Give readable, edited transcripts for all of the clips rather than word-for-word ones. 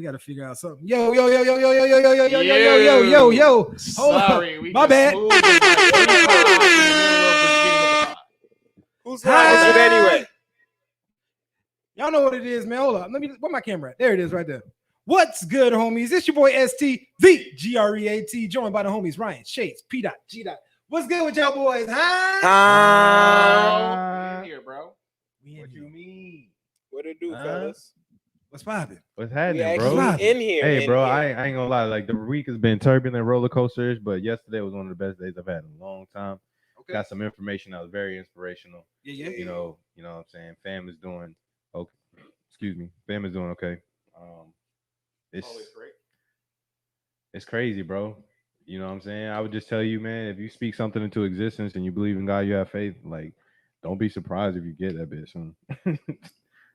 We gotta figure out something. Yo. Hold Sorry, up. we My just bad. smooth as like 3 pods in the middle of the beginning of the pod. Who's live it anyway? Y'all know what it is, man. Hold up. Where my camera at? There it is right there. What's good, homies? It's your boy ST, the GREAT, joined by the homies Ryan, Shades, P. G. What's good with y'all boys, huh? We in here, bro. What you mean? What it do, fellas? What's poppin'? What's We happening, actually bro? in here. Hey, bro, I ain't gonna lie. Like, the week has been turbulent, roller coasters, but yesterday was one of the best days I've had in a long time. Okay. Got some information that was very inspirational. Yeah. You know what I'm saying? Fam is doing okay. Excuse me. Fam is doing okay. It's Always great. It's crazy, bro. You know what I'm saying? I would just tell you, man, if you speak something into existence and you believe in God, you have faith, like, don't be surprised if you get that bitch.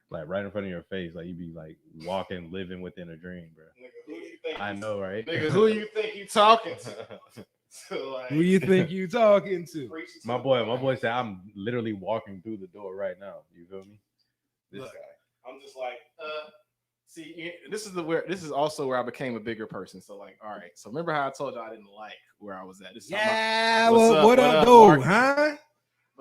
Like, right in front of your face. Like, you be, like, walking, living within a dream, bro. Nigga, who you think I know, right? Nigga, who you think you talking to? So, like, Who you think you talking to? My boy said I'm literally walking through the door right now. You feel me? This Look. guy. I'm just like, see, this is also where I became a bigger person. So, like, all right. So remember how I told you I didn't like where I was at? This is What up, though, huh?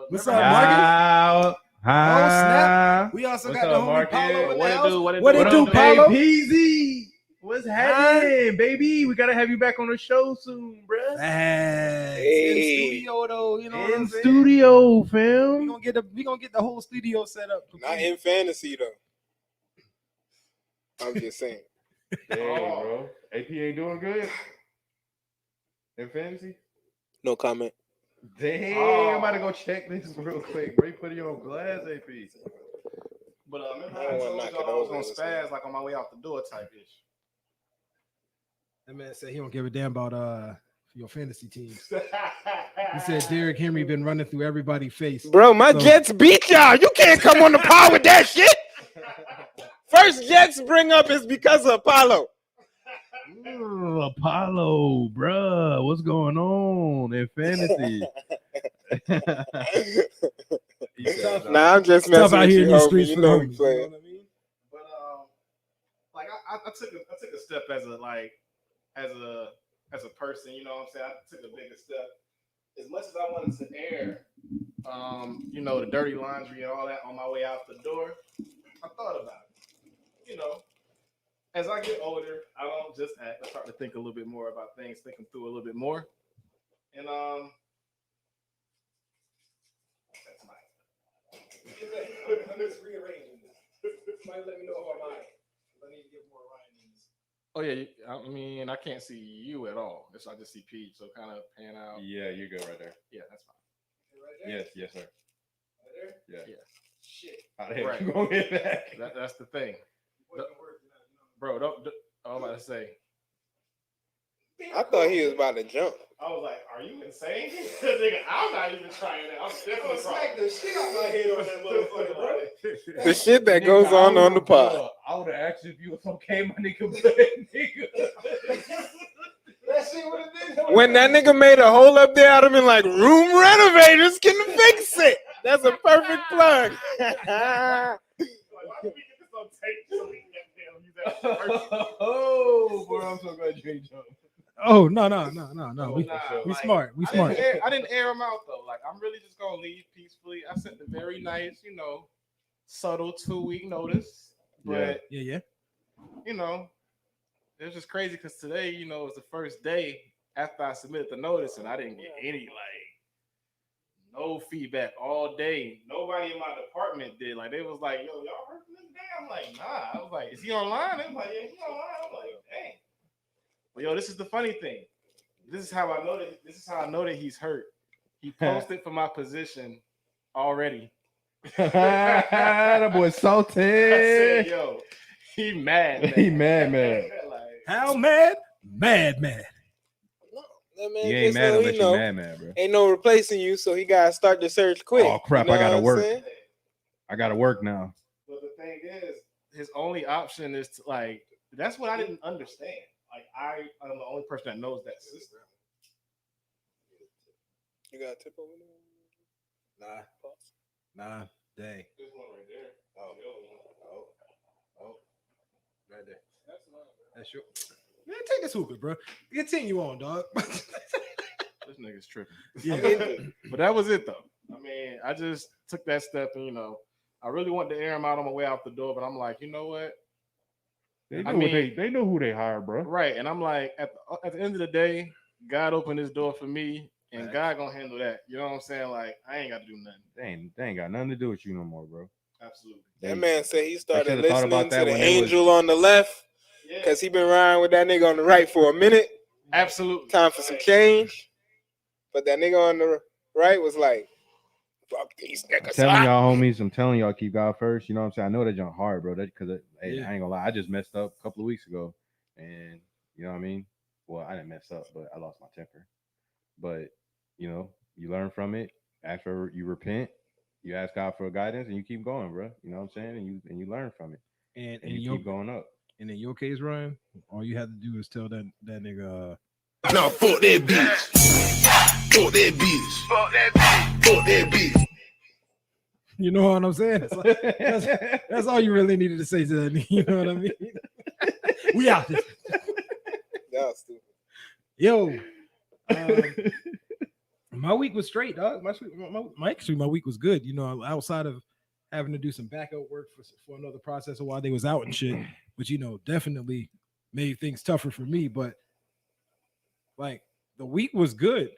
What's up, Marcus? Oh, snap. We also got the homie Paulo in the house. What it do, Paulo? Peasy? What's happening, baby? We gotta have you back on the show soon, bro. Hey. In studio, though, you know what I'm saying? Studio, fam. We gonna get the whole studio set up. Not in fantasy though. I'm just saying. Hey, bro. AP ain't doing good in fantasy. No comment. Damn, I'm about to go check this real quick. Bro, you put it on glass, AP. But remember how I told y'all I was gonna spaz like on my way out the door type ish. That man said he don't give a damn about your fantasy teams. He said Derrick Henry been running through everybody's face. Bro, my Jets beat y'all. You can't come on the pod with that shit. First Jets bring up is because of Apollo. Ooh, Apollo, bruh. What's going on in fantasy? Nah, I'm just messing with you, homie. You know we You playing. know what I mean? But like I took a step as a person, you know what I'm saying? I took a bigger step. As much as I wanted to air the dirty laundry and all that on my way out the door, I thought about it. You know, as I get older, I don't just act. I start to think a little bit more about things, think them through a little bit more. And that's my I'm just rearranging this. Somebody let me know how I'm lying. I need to get more Ryan in this. Oh yeah, I mean I can't see you at all. I just see Pete, so kind of pan out. Yeah, you're good right there. Yeah, that's fine. Right there? Yes, sir. Right there? Yeah. Shit. How the heck Right. you gonna get back? That's the thing, bro. Don't I'm about to say. I thought he was about to jump. I was like, "Are you insane?" Nigga, I'm not even trying that. I'm definitely smack the shit out my head on that motherfucker, bro. The shit that goes on the pod. I would have asked you if you was okay, my nigga. Nigga. That shit would have been. When that nigga made a hole up there, I'd have been like, room renovators can fix it. That's a perfect plug. Why don't we get this on tape so we can get him? Oh, boy, I'm so glad you ain't jumped. Oh no. We smart. I didn't air him out though. Like I'm really just gonna leave peacefully. I sent the very nice, subtle 2-week notice. But Yeah. it was just crazy because today, it was the first day after I submitted the notice, and I didn't get any no feedback all day. Nobody in my department did. Like they was like, "Yo, y'all heard from this guy?" I'm like, "Nah." I was like, "Is he online?" They was like, "Yeah, he's online." I'm like, "Dang." But yo, this is the funny thing. This is how I know that he's hurt. He posted for my position already. That boy salty. I said, yo, he mad. Man. He mad. How mad? Mad. That man He ain't mad unless you mad, bro. Ain't no replacing you, so he gotta start the search quick. Oh crap! I gotta work. I gotta work now. But the thing is, his only option is to that's what I didn't understand. I'm the only person that knows that system. You got a tip over there? Nah. Dang. There's one right there. Oh. Right there. That's your man. Take this hookah, bro. Continue on, dog. This nigga's tripping. Yeah. But that was it though. I mean, I just took that step, and I really wanted to air him out on my way out the door, but I'm like, you know what? They know I mean- they know who they hired, bro. Right. And I'm like, at the end of the day, God opened his door for me, and God gonna handle that. You know what I'm saying? Like, I ain't got to do nothing. They ain't got nothing to do with you no more, bro. Absolutely. That man said he started should've thought listening about that to the when they was- angel on the left because he been riding with that nigga on the right for a minute. Absolutely. Time for some change. But that nigga on the right was like, fuck these I'm niggas. telling y'all, homies. I'm telling y'all, keep God first. You know what I'm saying? I know that junk hard, bro. That because I ain't gonna lie. I just messed up a couple of weeks ago, and you know what I mean. Well, I didn't mess up, but I lost my temper. But you learn from it. After you repent, you ask God for guidance, and you keep going, bro. You know what I'm saying? And you learn from it, and you keep going up. And in your case, Ryan, all you had to do is tell that nigga. Nah, fuck that bitch. Fuck that bitch. Fuck that bitch. Fuck that bitch. You know what I'm saying? That's all you really needed to say to that nigga. You know what I mean? We out this. That was stupid. Yo, my week was straight, dog. My week was good. Outside of having to do some backup work for another processor while they was out and shit, which definitely made things tougher for me. But like the week was good.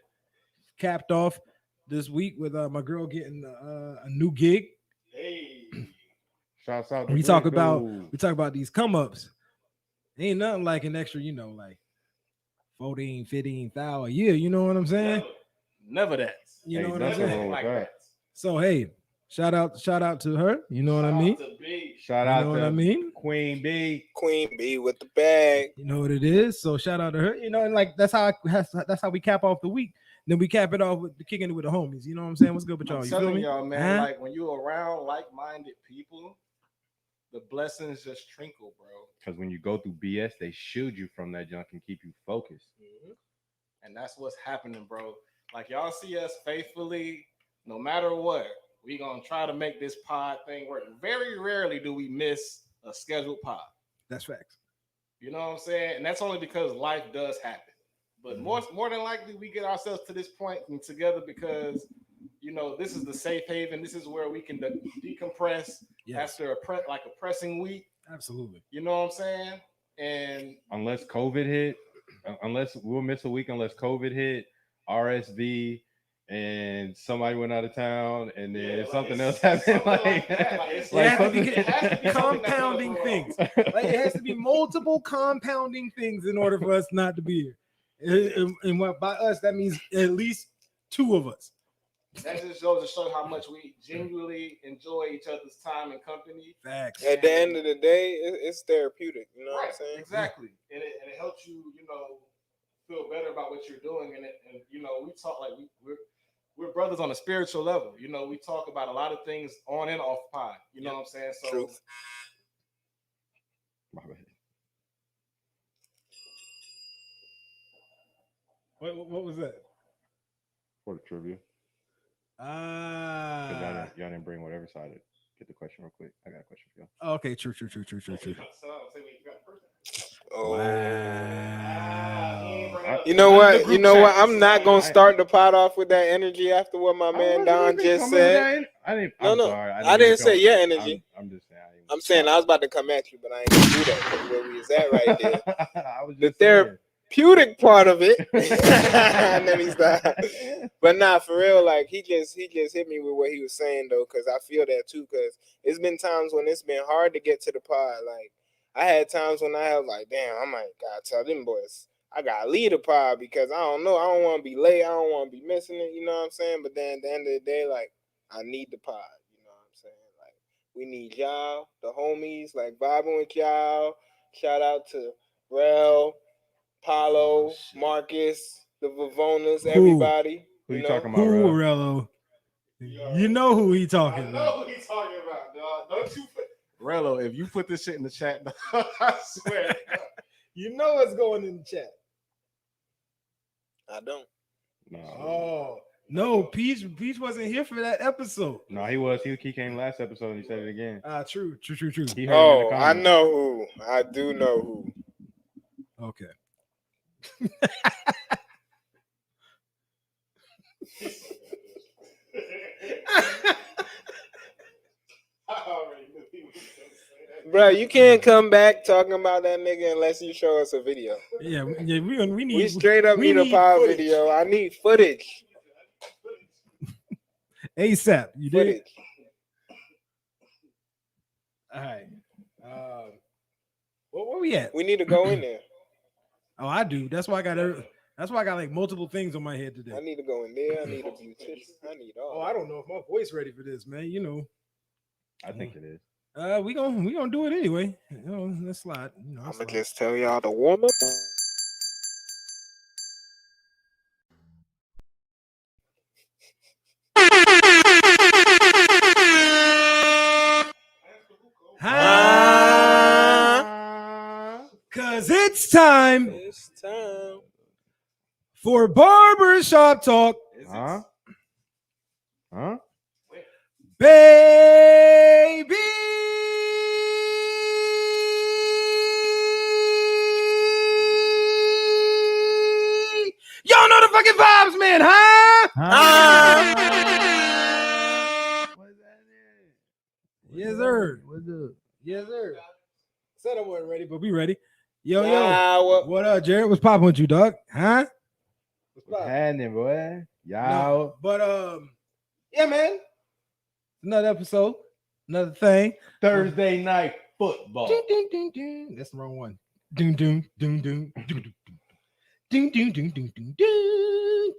Capped off this week with my girl getting a new gig. Hey. Shouts out. We talk about these come ups. Ain't nothing like an extra, like 14, 15,000 a year. You know what I'm saying? Never that. You know what I'm nothing saying? wrong with that. So hey, shout out to her. You know what I mean? Shout You out know to what I mean? Queen B. Queen B with the bag. You know what it is. So shout out to her. And like that's how we cap off the week. Then we cap it off with kicking it with the homies. You know what I'm saying? What's good with y'all? I'm You feel telling me? y'all, man, Huh? like when you're around like-minded people, the blessings just trickle, bro. Because when you go through BS, they shield you from that junk and keep you focused. And that's what's happening, bro. Like y'all see us faithfully, no matter what, we gonna try to make this pod thing work. Very rarely do we miss a scheduled pod. That's facts. You know what I'm saying? And that's only because life does happen. But more than likely, we get ourselves to this point and together because, this is the safe haven. This is where we can decompress after a pressing week. Absolutely. You know what I'm saying? And unless COVID hit, unless we'll miss a week, unless COVID hit, RSV, and somebody went out of town, and then something else happened. It has to be compounding things. Like it has to be multiple compounding things in order for us not to be here. And what by us that means at least two of us. That just goes to show how much we genuinely enjoy each other's time and company. Facts. At the end of the day, it's therapeutic. You know what I'm saying? Exactly. And it helps you, feel better about what you're doing. And we talk like we're brothers on a spiritual level. We talk about a lot of things on and off pod. You know what I'm saying? So Truth. My bad. What was that? For the trivia. Y'all didn't bring whatever side to get the question real quick. I got a question for y'all. Okay, true. Oh. Wow. You know what? I'm not gonna start the pot off with that energy after what my man Don just said. I'm No. sorry. I didn't say your energy. I'm just saying. I'm saying I was about to come at you, but I ain't gonna do that because where we is at right there. I was The just saying. therapeutic part of it. And then he stopped. But nah, for real, like he just hit me with what he was saying though, because I feel that too. Because it's been times when it's been hard to get to the pod. Like I had times when I was like, damn, I might gotta tell them boys I gotta lead the pod because I don't know, I don't want to be late, I don't want to be missing it. You know what I'm saying? But then at the end of the day, like I need the pod. You know what I'm saying? Like we need y'all, the homies, like vibing with y'all. Shout out to Rel, Paulo, Marcus, the Vavonas, everybody. Who you talking about, Who, bro? Rello? You know who he talking I know about. who he's talking about, dog. Don't you Rello, if you put this shit in the chat, dog, I swear. You know what's going in the chat. I don't. No. Oh, No, Peach wasn't here for that episode. No, he was. He came last episode and he said it again. True. He heard it in the Oh, I comments. know who. I do know who. Okay. Bro, you can't come back talking about that nigga unless you show us a video. Yeah, we need. We straight up we need a need power footage. video. I need footage. ASAP. You did. Footage. All right. Where we at? We need to go in there. Oh, I do. That's why I got. That's why I got like multiple things on my head today. I need to go in there. I need a beautician. I need all. Oh, I don't know if my voice ready for this, man. You know. I think it is. We gonna do it anyway. You know, let's slide. You know, I'm let's gonna slide. just tell y'all to warm up. Cause it's time It's time. for barbershop talk, Huh? Huh? baby. Y'all know the fucking vibes, man, huh? What's that? Yes, sir. What's up? Yes, sir. Said I wasn't ready, but we ready. Yo, Nah, what up, Jared? What's popping with you, dog? Huh? What's happening, boy? Y'all. But yeah, man. Another episode, another thing. Thursday night football. Ding, ding, ding, ding. That's the wrong one. Ding, ding, ding, ding, ding, ding, ding, ding, ding, ding,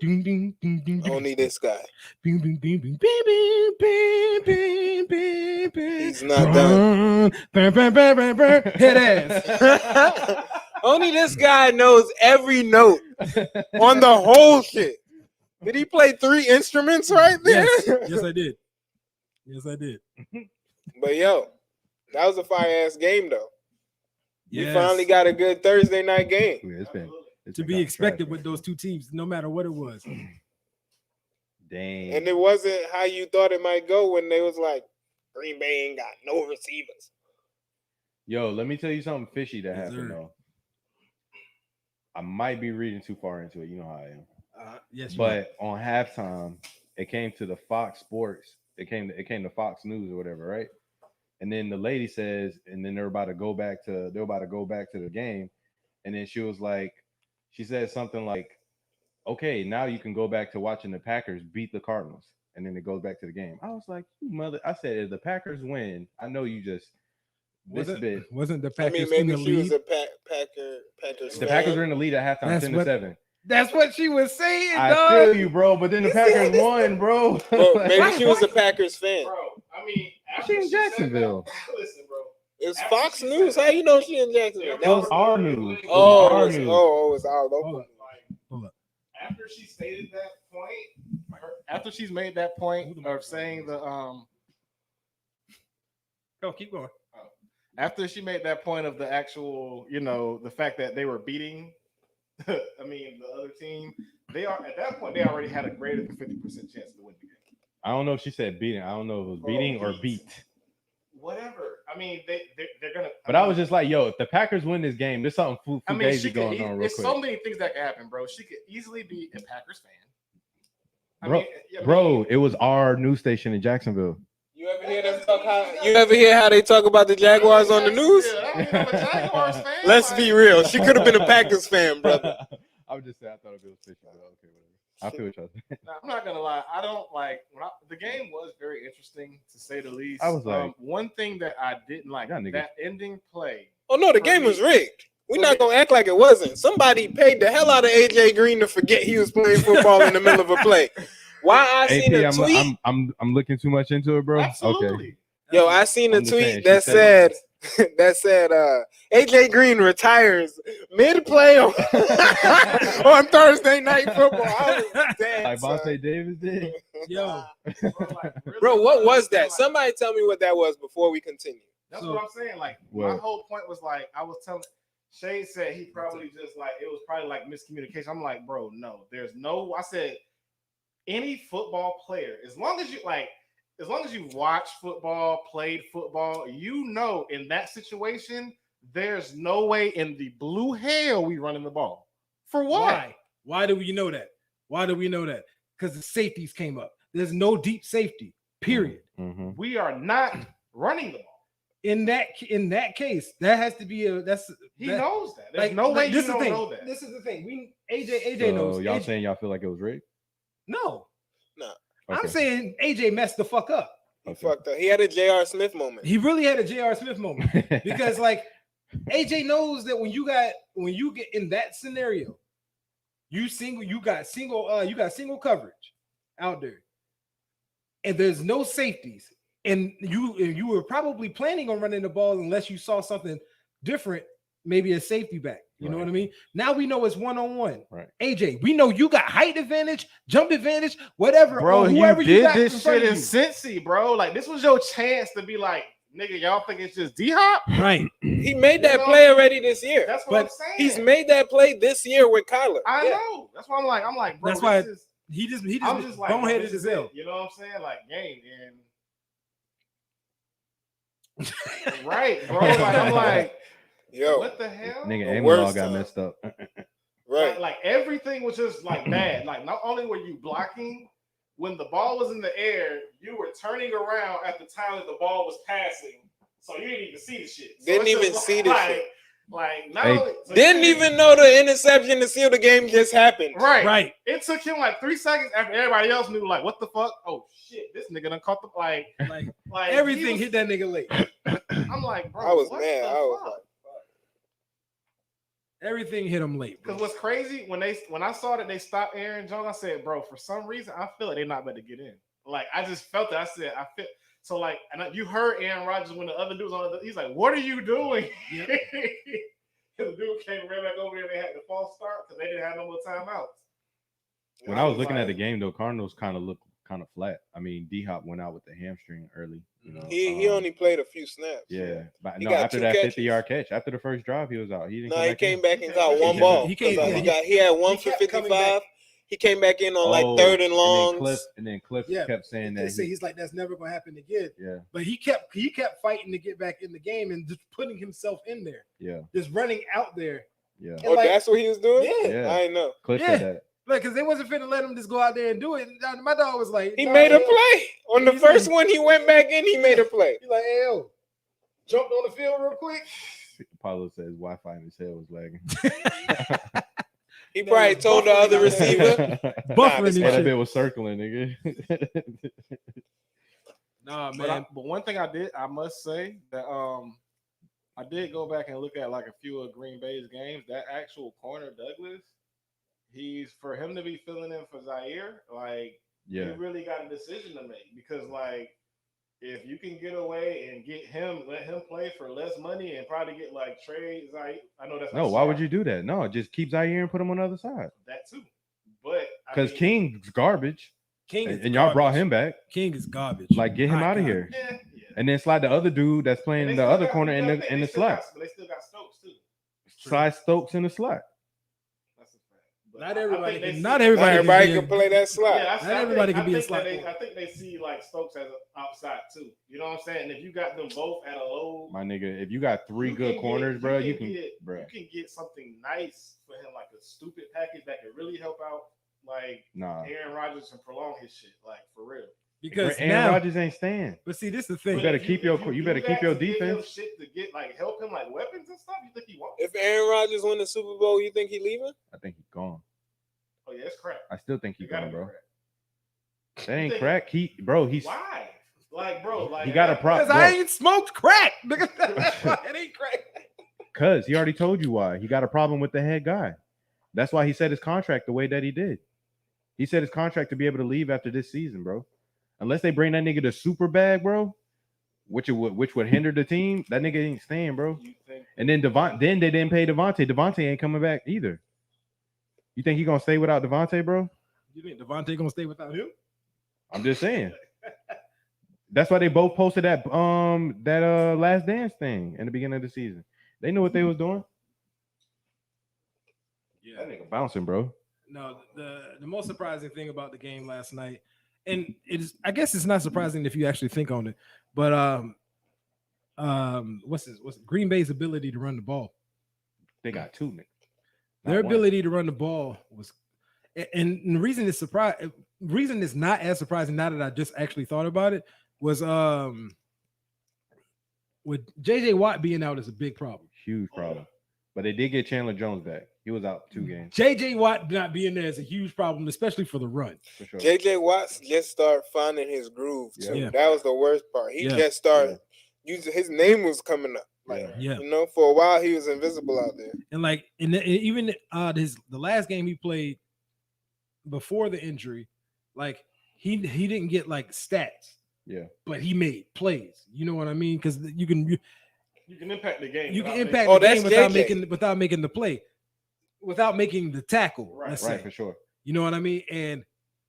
ding, ding, ding, ding. only this guy. Bing, bing, bing, bing, bing, bing, bing, bing, bing, bing. He's not done. Burn, burn, burn, burn, burn. Hit ass. Only this guy knows every note on the whole shit. Did he play 3 instruments right there? Yes, I did. Yes, I did. But yo, that was a fire ass game though. You Yes. finally got a good Thursday night game. Yeah, it's been To be expected with those two teams, no matter what it was. Dang. And it wasn't how you thought it might go when they was like, Green Bay ain't got no receivers. Yo, let me tell you something fishy that Yes, happened sir. though. I might be reading too far into it. You know how I am. Yes, you are. But on halftime, it came to the Fox Sports. It came to Fox News or whatever, right? And then the lady says, and then they're about to go back to the game. And then she was like, she said something like, okay, now you can go back to watching the Packers beat the Cardinals. And then it goes back to the game. I was like, you mother, I said, if the Packers win, I know you just Wasn't the I Packers mean, in the maybe she was lead? a Packers the fan. Packers were in the lead at halftime, That's 10-7. That's what she was saying, I dog. feel you, bro. But then the Packers won, bro. Well, maybe she was a Packers fan. Bro, I mean, She in Jacksonville. Listen, bro. It's Fox News. How you know she in Jacksonville? That was our news. It was Oh, our it's, news. it's all Hold local. up. Hold up. After she stated that point, after she's made that point of saying the Go, keep going. after she made that point of the actual, the fact that they were beating, I mean, the other team, they are at that point they already had a greater than 50% chance to win the game. I don't know if she said beating. I don't know if it was beating or beat. Whatever. I mean, they're gonna. But I was just like, yo, if the Packers win this game, there's something I mean, fugazi going on real there's quick. so many things that could happen, bro. She could easily be a Packers fan. Bro, it was our news station in Jacksonville. You ever hear them talk You ever hear how they talk about the Jaguars on the news? Yeah, I mean, I'm a Jaguars fan. Let's be real. She could have been a Packers fan, brother. I would just say I thought it was fishy. But okay, whatever. I feel what y'all saying. Now, I'm not gonna lie. I don't like the game was very interesting to say the least. I was like, one thing that I didn't like Y'all niggas. that ending play. Oh no, the game was rigged. We're not gonna act like it wasn't. Somebody paid the hell out of AJ Green to forget he was playing football in the middle of a play. Why I seen a tweet? I'm looking too much into it, bro. Absolutely. Okay. Yo, I seen a I'm just saying, tweet that she said said AJ Green retires mid play on Thursday night football. I was dead, Like son. Vontae Davis did. Yo, Bro, what was that? Somebody tell me what that was before we continue. That's what I'm saying. Like What? my whole point was like I was telling Shane said he probably just like it was probably like miscommunication. I'm like, bro, no, there's no. I said any football player, as long as you watch football, played football, you know in that situation, there's no way in the blue hell we running the ball. For what? Why? Why do we know that? Why do we know that? Because the safeties came up. There's no deep safety. Period. Mm-hmm. We are not running the ball. In that case, that has to be He knows that. There's no way you don't know that. This is the thing. AJ knows. So y'all AJ, saying y'all feel like it was rigged? no. No. I'm saying AJ messed the fuck up. He fucked up. He had a J.R. Smith moment. He really had a J.R. Smith moment because like AJ knows that when you get in that scenario, you got single coverage out there, and there's no safeties, and you were probably planning on running the ball unless you saw something different, maybe a safety back. You know what I mean? Now we know it's 1-on-1. Right. AJ, we know you got height advantage, jump advantage, whatever. Bro, whoever you got did this in front shit of in you. Cincy, bro. Like, this was your chance to be like, nigga, y'all think it's just D-Hop? Right. He made that play already this year. That's what I'm saying. He's made that play this year with Kyler. I know. That's why I'm like, bro, That's why this is, he just I'm just like, boneheaded this as is hell. it. You know what I'm saying? Like, game and right, bro. Like, I'm like, Yo, what the hell? Nigga, The aim worst law got time. messed up. right. Like everything was just like bad. Like, not only were you blocking, when the ball was in the air, you were turning around at the time that the ball was passing, so you didn't even see the shit. So Didn't it's even just see the shit. Like, not Hey. only so Didn't even know the interception to seal the game just happened. right. It took him like 3 seconds after everybody else knew. Like, what the fuck? Oh shit! This nigga done caught the like Everything he hit that nigga late. I'm like, bro, I was what mad. the I was fuck? like, Everything hit him late. Bro. Because what's crazy when I saw that they stopped Aaron Jones, I said, bro, for some reason I feel like they're not about to get in. Like, I just felt it. I said, I feel so like, and you heard Aaron Rodgers when the other dudes on the, he's like, what are you doing? Yep. The dude came right back over here and they had the false start because they didn't have no more timeouts. When I was looking at the game, though, Cardinals kind of looked kind of flat. I mean, D-Hop went out with the hamstring early. You know, he only played a few snaps. Yeah, but He no, got after 2 that catches. 50-yard catch, after the first drive, he was out. He didn't. No, he came back and He caught came one back. ball. He came back. He had one He for kept coming 55. He came back in on like 3rd and longs. And then Cliff Yeah, kept saying that. he's like, that's never gonna happen again. Yeah, But he kept fighting to get back in the game and just putting himself in there, yeah, just running out there. yeah. And Oh, like, that's what he was doing? Yeah. I didn't know. Cliff Yeah. said that. Like, because they wasn't finna let him just go out there and do it. And my dog was like, He "Nah, made a yo." play. On the He's first like- one, he went back in. He made a play. He's like, hey, yo, jumped on the field real quick. Apollo says Wi-Fi in his head was lagging. He probably told the other receiver. Buffering this and That shit. bit was circling, nigga. Nah, man. But one thing I must say that I did go back and look at like a few of Green Bay's games. That actual corner Douglas, for him to be filling in for Zaire, like Yeah, you really got a decision to make because like if you can get away and let him play for less money and probably get like trade Zaire. I know that's no. not Why would smart, you do that? No, just keep Zaire and put him on the other side. that too. But Because King's garbage, King is and y'all brought garbage. him back. King is garbage. Like, get him My out of God. here, yeah. and then slide the other dude that's And playing they the still other got- corner you in gotta the think in they the still slot. got- But they still got Stokes too. Slide Stokes in the slot. That's a fact. But Not I everybody think they can- see- not everybody Everybody can can play that slot. Yeah, Not everybody can be a think slot that corner. I think they see like Stokes as an outside too. You know what I'm saying? And if you got them both at a low, My nigga, if you got 3 you good can corners, get- bro, you you can can, get bro. you can get something nice for him, like a stupid package that could really help out, like Nah, Aaron Rodgers and prolong his shit, like for real. Because Aaron now, Rodgers ain't staying. but see, this is the You thing. But better if keep if your do better keep that your to get him defense. shit to get like help him like weapons and stuff. You think he won't? If Aaron Rodgers win the Super Bowl, you think he leaving? I think he's gone. Oh yeah, it's crap. I still think It he's gotta gone, be bro. crap. That ain't think- crack. He's Why? Like, bro, like He got a prop. Because I ain't smoked crack. Nigga. It ain't crack. Cause he already told you why. He got a problem with the head guy. That's why he set his contract the way that he did. He set his contract to be able to leave after this season, bro. Unless they bring that nigga to super bag, bro, which would hinder the team. That nigga ain't staying, bro. You think And then then they didn't pay Devontae. Devontae ain't coming back either. You think he gonna stay without Devontae, bro? You think Devontae gonna stay without him? I'm just saying. That's why they both posted that last dance thing in the beginning of the season. They knew what they was doing. Yeah. That nigga bouncing, bro. No, the most surprising thing about the game last night, and I guess it's not surprising if you actually think on it, but what's Green Bay's ability to run the ball. They got two niggas. Their ability to run the ball was, and the reason it's not as surprising now that I just actually thought about it was with JJ Watt being out is a big problem. Huge problem. But they did get Chandler Jones back. He was out 2 games. JJ Watt not being there is a huge problem, especially for the run. For sure. JJ Watts just started finding his groove too. Yeah. That was the worst part. He just started using his name was coming up. Like, you know, for a while he was invisible out there. And like, even the last game he played before the injury, like he didn't get like stats. Yeah. But he made plays. You know what I mean? Because you can impact the game. You can impact the game without making the play, without making the tackle. Right, for sure. You know what I mean? And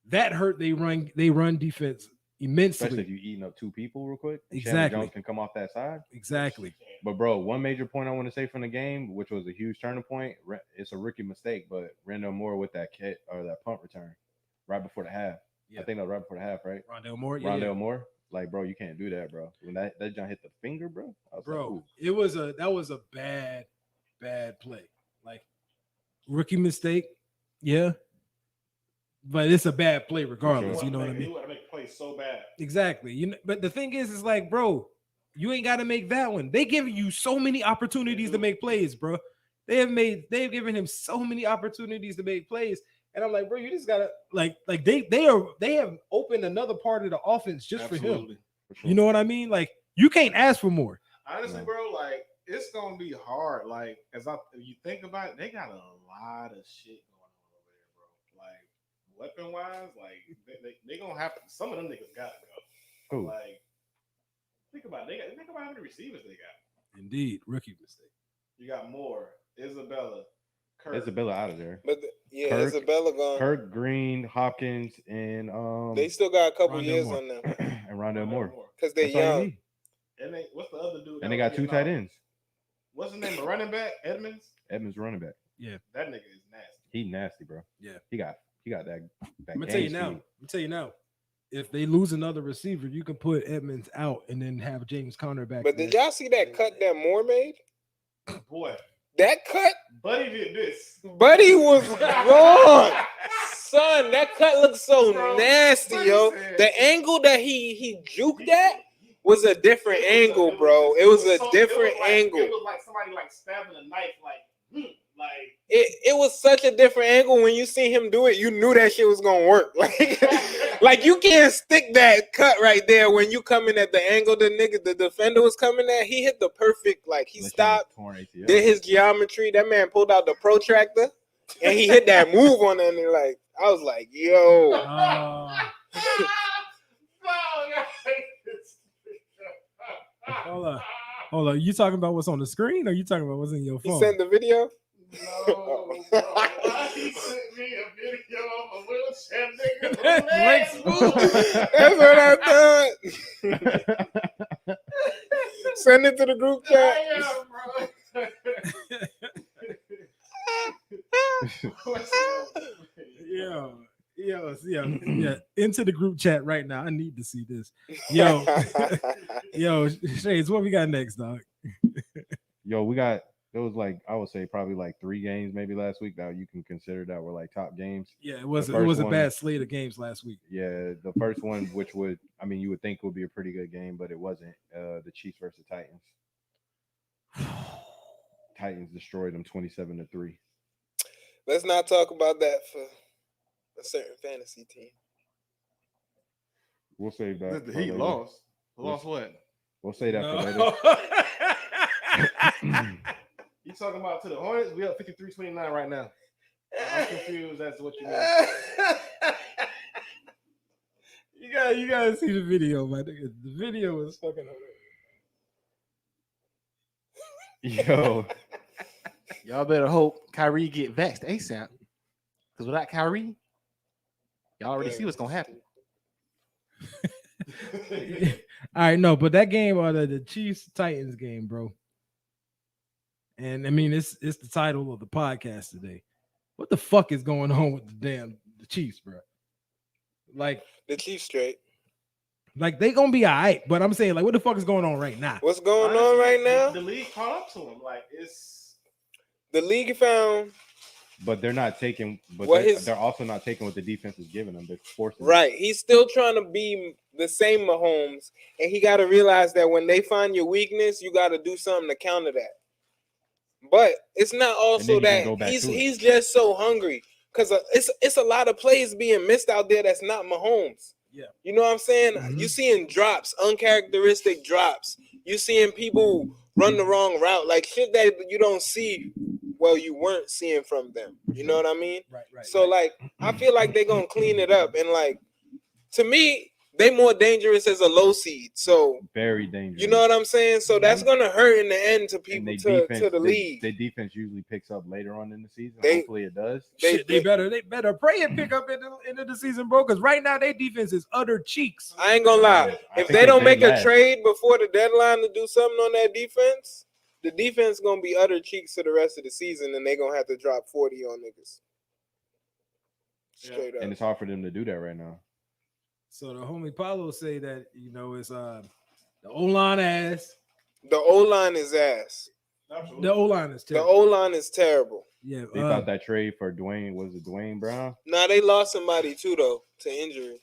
that hurt they run defense immensely. Especially if you're eating up 2 people real quick. Exactly. Chandler Jones can come off that side. Exactly. But bro, one major point I want to say from the game, which was a huge turning point, it's a rookie mistake, but Rondale Moore with that punt return right before the half. Yeah. I think that was right before the half, right? Rondale Moore. Rondale Moore. Like, bro, you can't do that, bro. When that jump hit the finger, bro. Bro, like, that was a bad play. Like, rookie mistake, yeah. But it's a bad play regardless. Sure. You know what I mean? You want to make plays so bad. Exactly. You know, but the thing is like, bro, you ain't got to make that one. They give you so many opportunities to make plays, bro. They've given him so many opportunities to make plays. And I'm like, bro, you just gotta like they have opened another part of the offense just for him. For sure. You know what I mean? Like, you can't ask for more. Honestly, bro, like it's gonna be hard. Like, if you think about it, they got a lot of shit going on over there, bro. Like, weapon wise, like they gonna have to. Some of them niggas gotta go. Ooh. Like, think about it. Think about how many receivers they got. Indeed, rookie mistake. You got Moore, Isabella, Kirk. Isabella out of there. But Kirk, Isabella gone. Kirk, Green, Hopkins, and they still got a couple Rondale years Moore. on them. And Rondale Moore. Because they're young. And what's the other dude? And they got 2 tight ends. What's his name? A running back? Edmonds running back. Yeah. That nigga is nasty. He nasty, bro. Yeah. He got that. I'm gonna tell you now. If they lose another receiver, you can put Edmonds out and then have James Conner back. But did y'all see that cut that Moore made? Boy. That cut? Buddy did this. Buddy was gone. Son, that cut looks so nasty, yo. The angle that he juked at was a different angle, bro. It was a different angle. It was like somebody like stabbing a knife, like it was such a different angle. When you see him do it, you knew that shit was gonna work. Like you can't stick that cut right there when you come in at the angle the defender was coming at. He hit the perfect, like he stopped, did his geometry. That man pulled out the protractor and he hit that move on it. And like I was like, yo. Hold on. You talking about what's on the screen, or you talking about what's in your phone? You sent the video? No, he sent me a video of a wheelchair nigga. That's what I thought. Send it to the group chat. Yeah. Into the group chat right now. I need to see this. Yo, Shades, what we got next, dog? Yo, there was like, I would say probably like 3 games maybe last week that you can consider that were like top games. Yeah, it was a bad slate of games last week. Yeah, the first one, which you would think would be a pretty good game, but it wasn't. The Chiefs versus Titans. Titans destroyed them 27-3. Let's not talk about that for a certain fantasy team. We'll save that. The Heat lost. Lost what? We'll say that for later. You talking about to the Hornets? We up 53-29 right now. I'm confused as to what you mean. You gotta see the video, my nigga. The video is fucking hilarious. Yo. Y'all better hope Kyrie get vexed ASAP. Because without Kyrie, y'all already see what's gonna happen. All right, no, but that game the Chiefs Titans game, bro. And I mean, it's the title of the podcast today. what the fuck is going on with the Chiefs, bro? Like The Chiefs straight. they gonna be all right, but I'm saying, like, what the fuck is going on right now? What's going on right now? The league caught up to him. Like it's The league found But they're not taking. But What they're also not taking what the defense is giving them. They're forcing. right. He's still trying to be the same Mahomes, and he got to realize that when they find your weakness, you got to do something to counter that. But it's not also you can that go back to it. he's just so hungry because it's a lot of plays being missed out there that's not Mahomes. Yeah. You know what I'm saying? Mhm. You seeing drops, uncharacteristic drops. You seeing people run the wrong route, like shit that you don't see. Well, you weren't seeing from them. You know what I mean? Right. So like, I feel like they're gonna clean it up, and like, to me, they more dangerous as a low seed. So Very dangerous. you know what I'm saying? So that's gonna hurt in the end to And people they to the league. Their defense usually picks up later on in the season. They- Hopefully it does. They better pray and pick up into the season, bro. Because right now their defense is utter cheeks. I ain't gonna lie. I If think they don't they make a last. trade before the deadline to do something on that defense, the defense gonna be utter cheeks for the rest of the season, and they gonna have to drop 40 on niggas. Straight up. And it's hard for them to do that right now. So the homie Paulo say that it's the O line ass. The O line is ass. absolutely. The O line is The terrible. O line is terrible. Yeah, They thought that trade for Dwayne was it Dwayne Brown? Nah, they lost somebody too though to injury.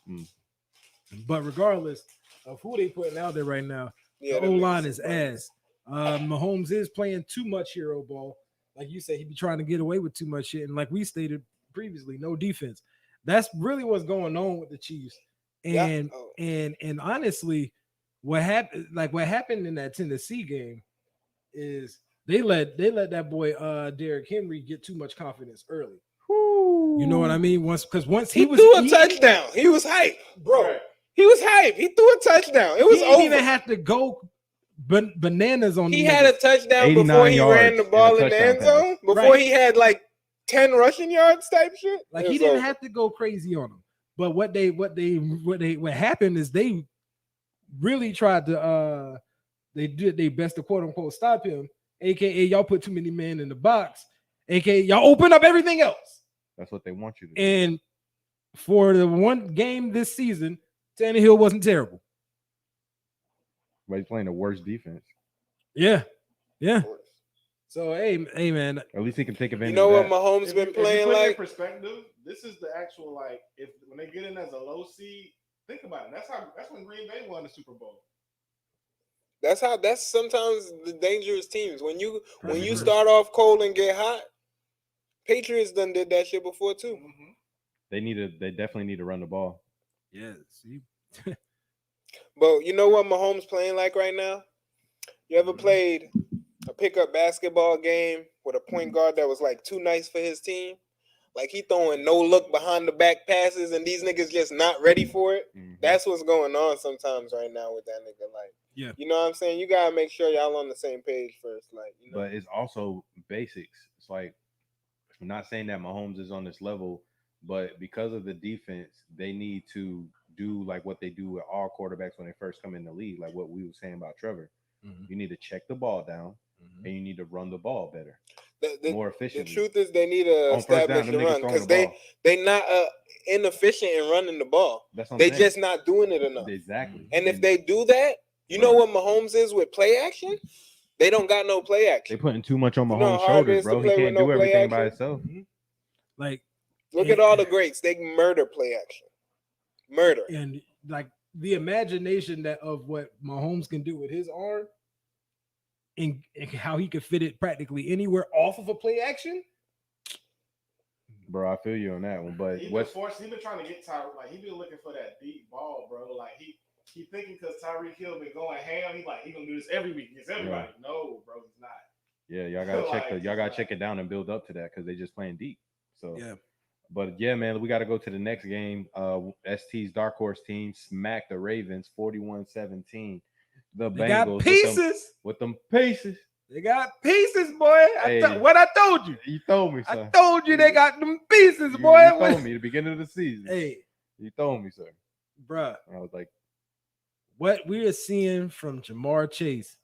but regardless of who they putting out there right now, Yeah, the them O line niggas is funny. ass. Mahomes is playing too much hero ball. Like you said, he be trying to get away with too much shit. And like we stated previously, no defense. That's really what's going on with the Chiefs. And Yeah. Oh. and honestly, what happened in that Tennessee game is they let that boy Derrick Henry get too much confidence early. You know what I mean? Once he was threw a touchdown. He was hype, bro. Right. He was hype. He threw a touchdown. It was he didn't over. even have to go bananas on He them had a niggas. touchdown 89 before he ran yards the and ball a in the touchdown end zone. pass. Before Right. he had like 10 rushing yards type shit. Like It he was didn't over. have to go crazy on him. But what happened is they really tried to they did their best to quote unquote stop him, aka y'all put too many men in the box, aka y'all open up everything else. That's what they want you to do. And for the one game this season, Tannehill wasn't terrible. But he's playing the worst defense. Yeah. So hey man, At least he can take advantage You know of what that. Mahomes If been you playing put it in like? perspective, this is the actual like if when they get in as a low seed, think about it. That's when Green Bay won the Super Bowl. That's sometimes the dangerous teams. When you Perfect. start off cold and get hot, Patriots done did that shit before too. Mm-hmm. They definitely need to run the ball. yeah, see. But you know what Mahomes playing like right now? You ever played a pickup basketball game with a point guard that was like too nice for his team? Like he throwing no look behind the back passes and these niggas just not ready for it. That's what's going on sometimes right now with that nigga. Like, Yeah. You know what I'm saying? You gotta make sure y'all on the same page first. Like, you know. But it's also basics. It's like I'm not saying that Mahomes is on this level, but because of the defense, they need to do like what they do with all quarterbacks when they first come in the league, like what we were saying about Trevor. You need to check the ball down and you need to run the ball better, more The efficiently. truth is they need to On first down, establish them the niggas run throwing because the ball. they not inefficient in running the ball. That's what They I'm saying. just not doing it enough. Exactly. And if they do that, you know what Mahomes is with play action? They don't got no play They action. putting too much on You know Mahomes' how hard it shoulders, is to bro. He play can't with no do play everything by action? himself. Like Look at all the greats. They murder play action. Murder. and like the imagination that of what Mahomes can do with his arm and how he could fit it practically anywhere off of a play action. Bro, I feel you on that one. But He what's been trying to get Tyreek. Like he been looking for that deep ball, bro. Like he thinking because Tyreek Hill been going ham. He gonna do this every week against everybody. No, bro, he's not. yeah, y'all gotta check Like, y'all gotta check it down and build up to that because they just playing deep. So Yeah. But yeah, man, we got to go to the next game. ST's Dark Horse team smacked the Ravens 41-17. The They got Bengals pieces. with them pieces. They got pieces, boy. Hey. What I told you. You told me, I son. told you they got them pieces, You boy. told me at the beginning of the season. Hey, You told me, sir. bruh, And I was like, what we are seeing from Jamar Chase.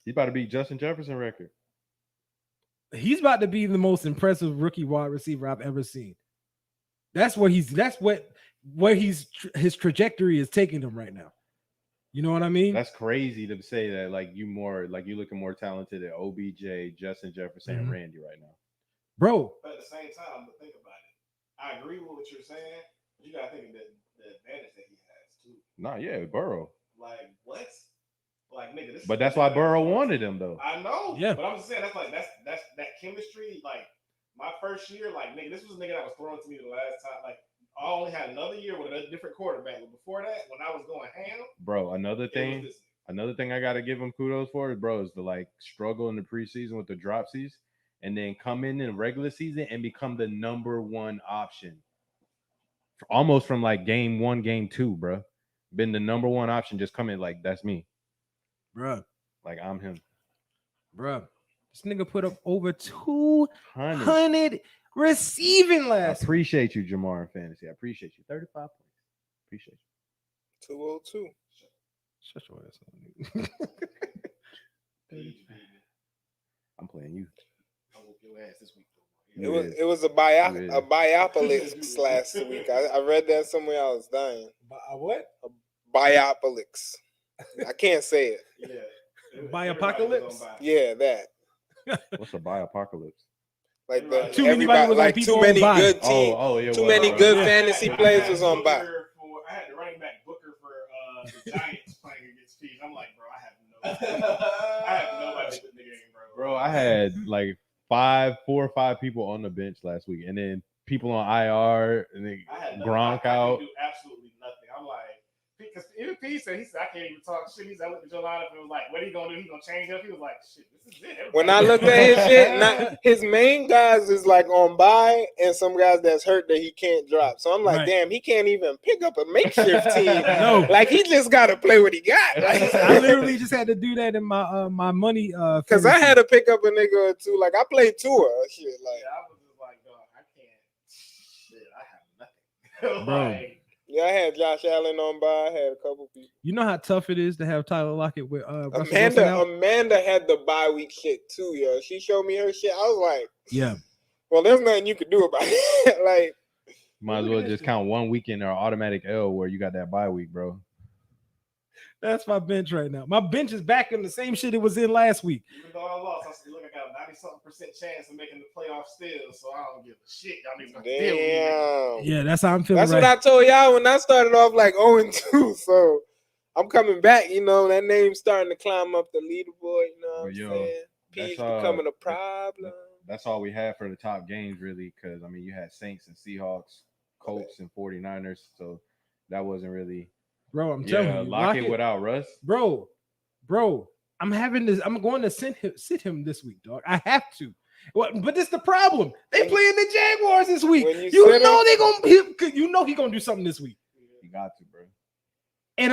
he about to beat Justin Jefferson record. he's about to be the most impressive rookie wide receiver I've ever seen. That's where he's his trajectory is taking him right now. You know what I mean? That's crazy to say that. Like you looking more talented than OBJ, Justin Jefferson, and Randy right now, bro. But at the same time, but think about it. I agree with what you're saying. But you gotta think of the advantage that he has too. Nah, yeah, Burrow. Like what? Like nigga, this. But that's why Burrow wanted him though. I know. Yeah. But I'm just saying that's that chemistry. Like my first year, like nigga, this was a nigga that was thrown to me the last time. Like I only had another year with a different quarterback. But before that, when I was going ham, bro, another thing I gotta give him kudos for is, bro, is the like struggle in the preseason with the dropsies, and then come in the regular season and become the number one option. Almost from like game 1, game 2, bro. Been the number one option, just come in like that's me. Bruh. Like I'm him. Bruh. This nigga put up over 200 receiving last. I appreciate you, Jamar, in fantasy. I appreciate you. 35 points. Appreciate you. 202. Shut your ass up. I'm playing you. I whoop your ass this week. It was a biopolix last week. I read that somewhere. I was dying. What? A biopolix. I can't say it. Yeah. Biopocalypse? Yeah, that. What's a biopocalypse? Like the Too many people like too many on good bye. teams. Yeah, too many good fantasy players was on bye. I had the running back Booker for the Giants playing against Chiefs. I'm like, bro, I have nobody with the game, bro. Bro, I had like 4 or 5 people on the bench last week, and then people on IR, and then Gronk out. I do absolutely nothing. I'm like, because even P said, I can't even talk shit. He said, I looked at your lineup and was like, what are you going to do? He going to change up? He was like, shit, this is it. When I looked at his shit, his main guys is like on bye, and some guys that's hurt that he can't drop. So I'm like, damn, he can't even pick up a makeshift team. No. Like, he just got to play what he got. Like, I literally just had to do that in my my money. Because I had to pick up a nigga or two. Like, I played Tua. Shit, like, yeah, I was just like, dog, I can't. Shit, I have nothing. Bro. Like, yeah, I had Josh Allen on by. I had a couple people. You know how tough it is to have Tyler Lockett with Russell Wilson out? Amanda had the bye week shit too, yo. She showed me her shit. I was like, yeah. Well, there's nothing you could do about it. Like, might as well just count 1 weekend or automatic L where you got that bye week, bro. That's my bench right now. My bench is back in the same shit it was in last week. even though I lost, I still look, I got a 90-something% chance of making the playoffs still, so I don't give a shit. Y'all niggas gonna deal with me. Yeah, that's how I'm feeling. That's what I told y'all when I started off like 0-2. So I'm coming back. You know, that name's starting to climb up the leaderboard. You know what I'm saying? P's becoming a problem. That's all we had for the top games, really, because, I mean, you had Saints and Seahawks, Colts and 49ers, so that wasn't really... Bro, I'm telling you. Lockett without Russ. Bro, I'm going to sit him this week, dog. I have to. But this is the problem. They playing the Jaguars this week. You know he gonna do something this week. He got to, bro. And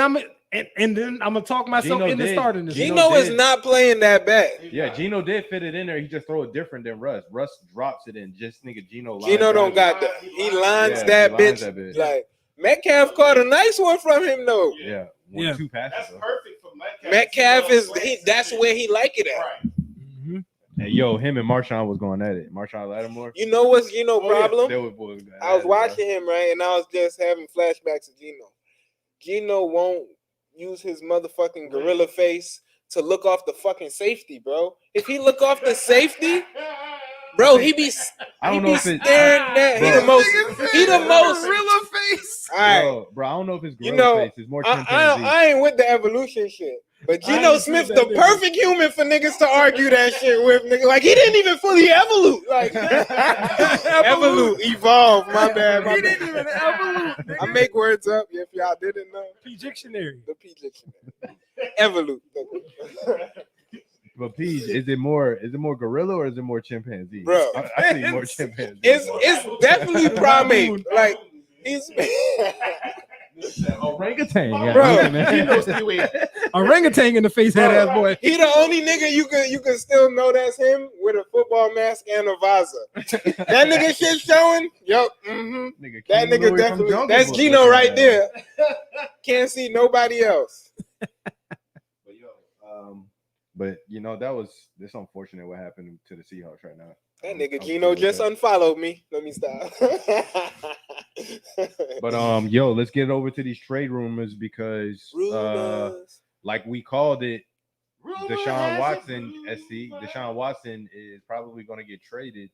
then I'm gonna talk myself into starting this. Gino is not playing that bad. Yeah, Gino did fit it in there. He just throw it different than Russ. Russ drops it in. Just nigga, Gino don't got that. He lines that bitch. Like, Metcalf caught a nice one from him though. Yeah. 2 passes. That's perfect for Metcalf. Metcalf that's where he like it at. Right. Mm-hmm. And yo, him and Marshawn was going at it. Marshawn Lattimore. You know what's Gino problem? Yeah. I was watching him, right, and I was just having flashbacks of Gino. Gino won't use his motherfucking gorilla face to look off the fucking safety, bro. If he look off the safety, bro, he be staring at. He the most gorilla face. All right, bro. I don't know if his gorilla face is more chimpanzee. I ain't with the evolution shit. But Geno Smith's the perfect human for niggas to argue that shit with, nigga. Like, he didn't even fully evolve. Like, evolve. My bad. He didn't even evolve. I make words up if y'all didn't know. P-Dictionary. The P-Dictionary. Evolve. But P, is it more gorilla or is it more chimpanzee? Bro, I see more chimpanzee. It's definitely primate. Like, he's orangutan, bro. Orangutan in the face, head ass boy. He the only nigga you can still know that's him with a football mask and a visor. That nigga shit showing. Yup. Mm-hmm. That nigga definitely. That's Gino right there. Can't see nobody else. But yo, But this unfortunate what happened to the Seahawks right now. That nigga I'm Gino cool with just that. unfollowed me. Let me stop. But let's get over to these trade rumors because Rumors. like we called it, Rumor Deshaun has Watson, it, SC, rumor. Deshaun Watson is probably going to get traded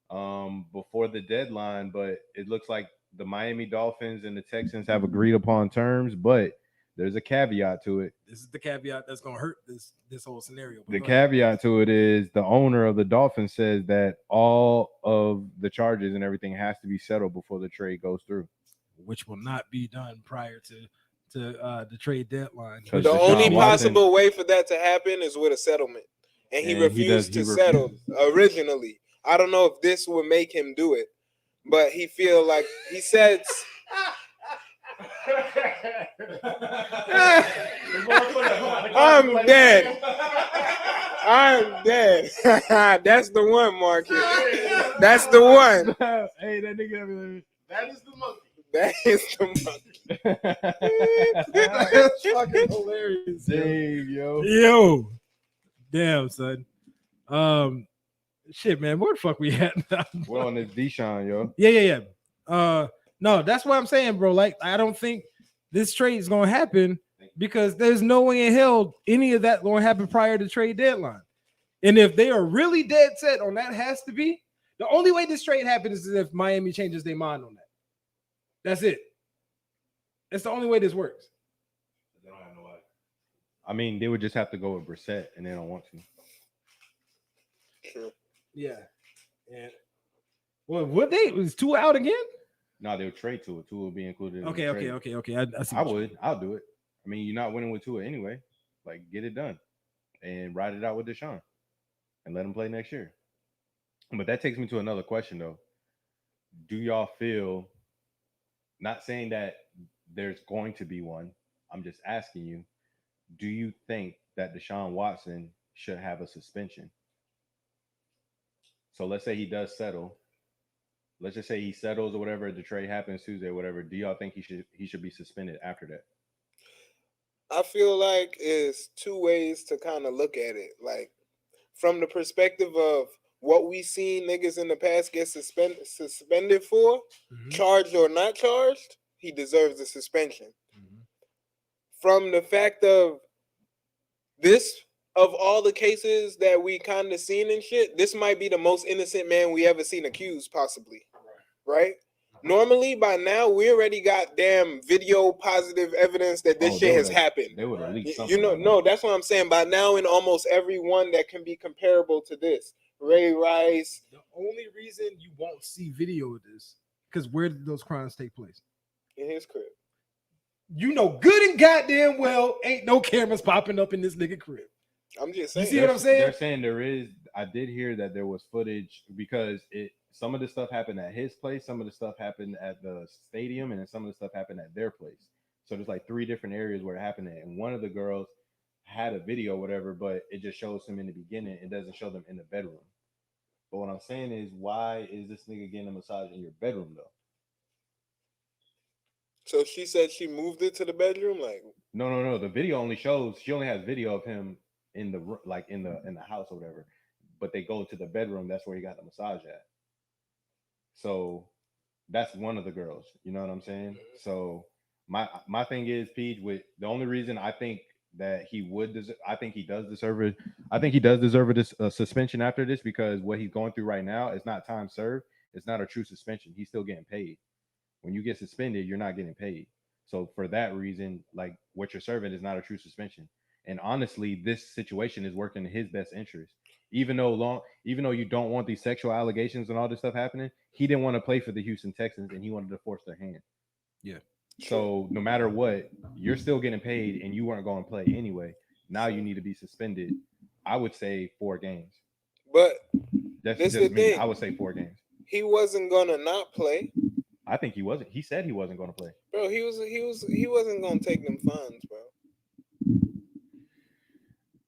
before the deadline, but it looks like the Miami Dolphins and the Texans have agreed upon terms, but there's a caveat to it. This is the caveat that's gonna hurt this whole scenario. But The go ahead. caveat to it is the owner of the Dolphins says that all of the charges and everything has to be settled before the trade goes through. Which will not be done prior to the trade deadline. Because The Deshaun only Watson- possible way for that to happen is with a settlement. And he And refused he to settle refuses. originally. I don't know if this would make him do it, but he feel like he said I'm dead. I'm dead. That's the one, Marcus. That's the one. Hey, that nigga. That is the monkey. That is the one. That's fucking hilarious. Dave, yo. Yo, damn son. Shit, man, where the fuck we at now? We're on this Deshaun, yo. Yeah. No, that's what I'm saying, bro. Like, I don't think this trade is gonna happen because there's no way in hell any of that gonna happen prior to trade deadline. And if they are really dead set on that, has to be the only way this trade happens is if Miami changes their mind on that. That's it. That's the only way this works. I mean, they would just have to go with Brissett, and they don't want to. True. Yeah. And well, what they was two out again? No, they would trade to it. Two will be included. In Okay. the trade. I see I what you would. I'll do it. I mean, you're not winning with Tua anyway. Like, get it done and ride it out with Deshaun and let him play next year. But that takes me to another question, though. Do y'all feel, not saying that there's going to be one, I'm just asking you, do you think that Deshaun Watson should have a suspension? So let's say he does settle. Let's just say he settles or whatever, the trade happens Tuesday or whatever. Do y'all think he should be suspended after that? I feel like it's two ways to kind of look at it. Like, from the perspective of what we seen niggas in the past get suspended for, charged or not charged, he deserves a suspension. From the fact of this, of all the cases that we kind of seen and shit, this might be the most innocent man we ever seen accused, possibly. Right? Normally, by now, we already got damn video positive evidence that this shit has happened. They would have leaked something. You know, no, that's what I'm saying. By now, in almost every one that can be comparable to this, Ray Rice. The only reason you won't see video of this, because where did those crimes take place? In his crib. You know good and goddamn well ain't no cameras popping up in this nigga crib. I'm just saying. You see what I'm saying? They're saying there is. I did hear that there was footage because some of the stuff happened at his place, some of the stuff happened at the stadium, and then some of the stuff happened at their place. So there's like 3 different areas where it happened at. And one of the girls had a video, whatever, but it just shows him in the beginning. It doesn't show them in the bedroom. But what I'm saying is, why is this nigga getting a massage in your bedroom though? So she said she moved it to the bedroom, like No. The video only shows she only has video of him in the in the house or whatever. But they go to the bedroom. That's where he got the massage at. So that's one of the girls. You know what I'm saying? So my thing is, Peach, with the only reason I think that he would I think he does deserve it. I think he does deserve a suspension after this, because what he's going through right now is not time served. It's not a true suspension. He's still getting paid. When you get suspended, you're not getting paid. So for that reason, like, what you're serving is not a true suspension. And honestly, this situation is working in his best interest. Even though you don't want these sexual allegations and all this stuff happening, he didn't want to play for the Houston Texans and he wanted to force their hand. Yeah. So no matter what, you're still getting paid and you weren't going to play anyway. Now you need to be suspended. I would say 4 games. But That's this just the me. thing. I would say 4 games. He wasn't gonna not play. I think he wasn't. He said he wasn't going to play. Bro, he wasn't gonna take them fines,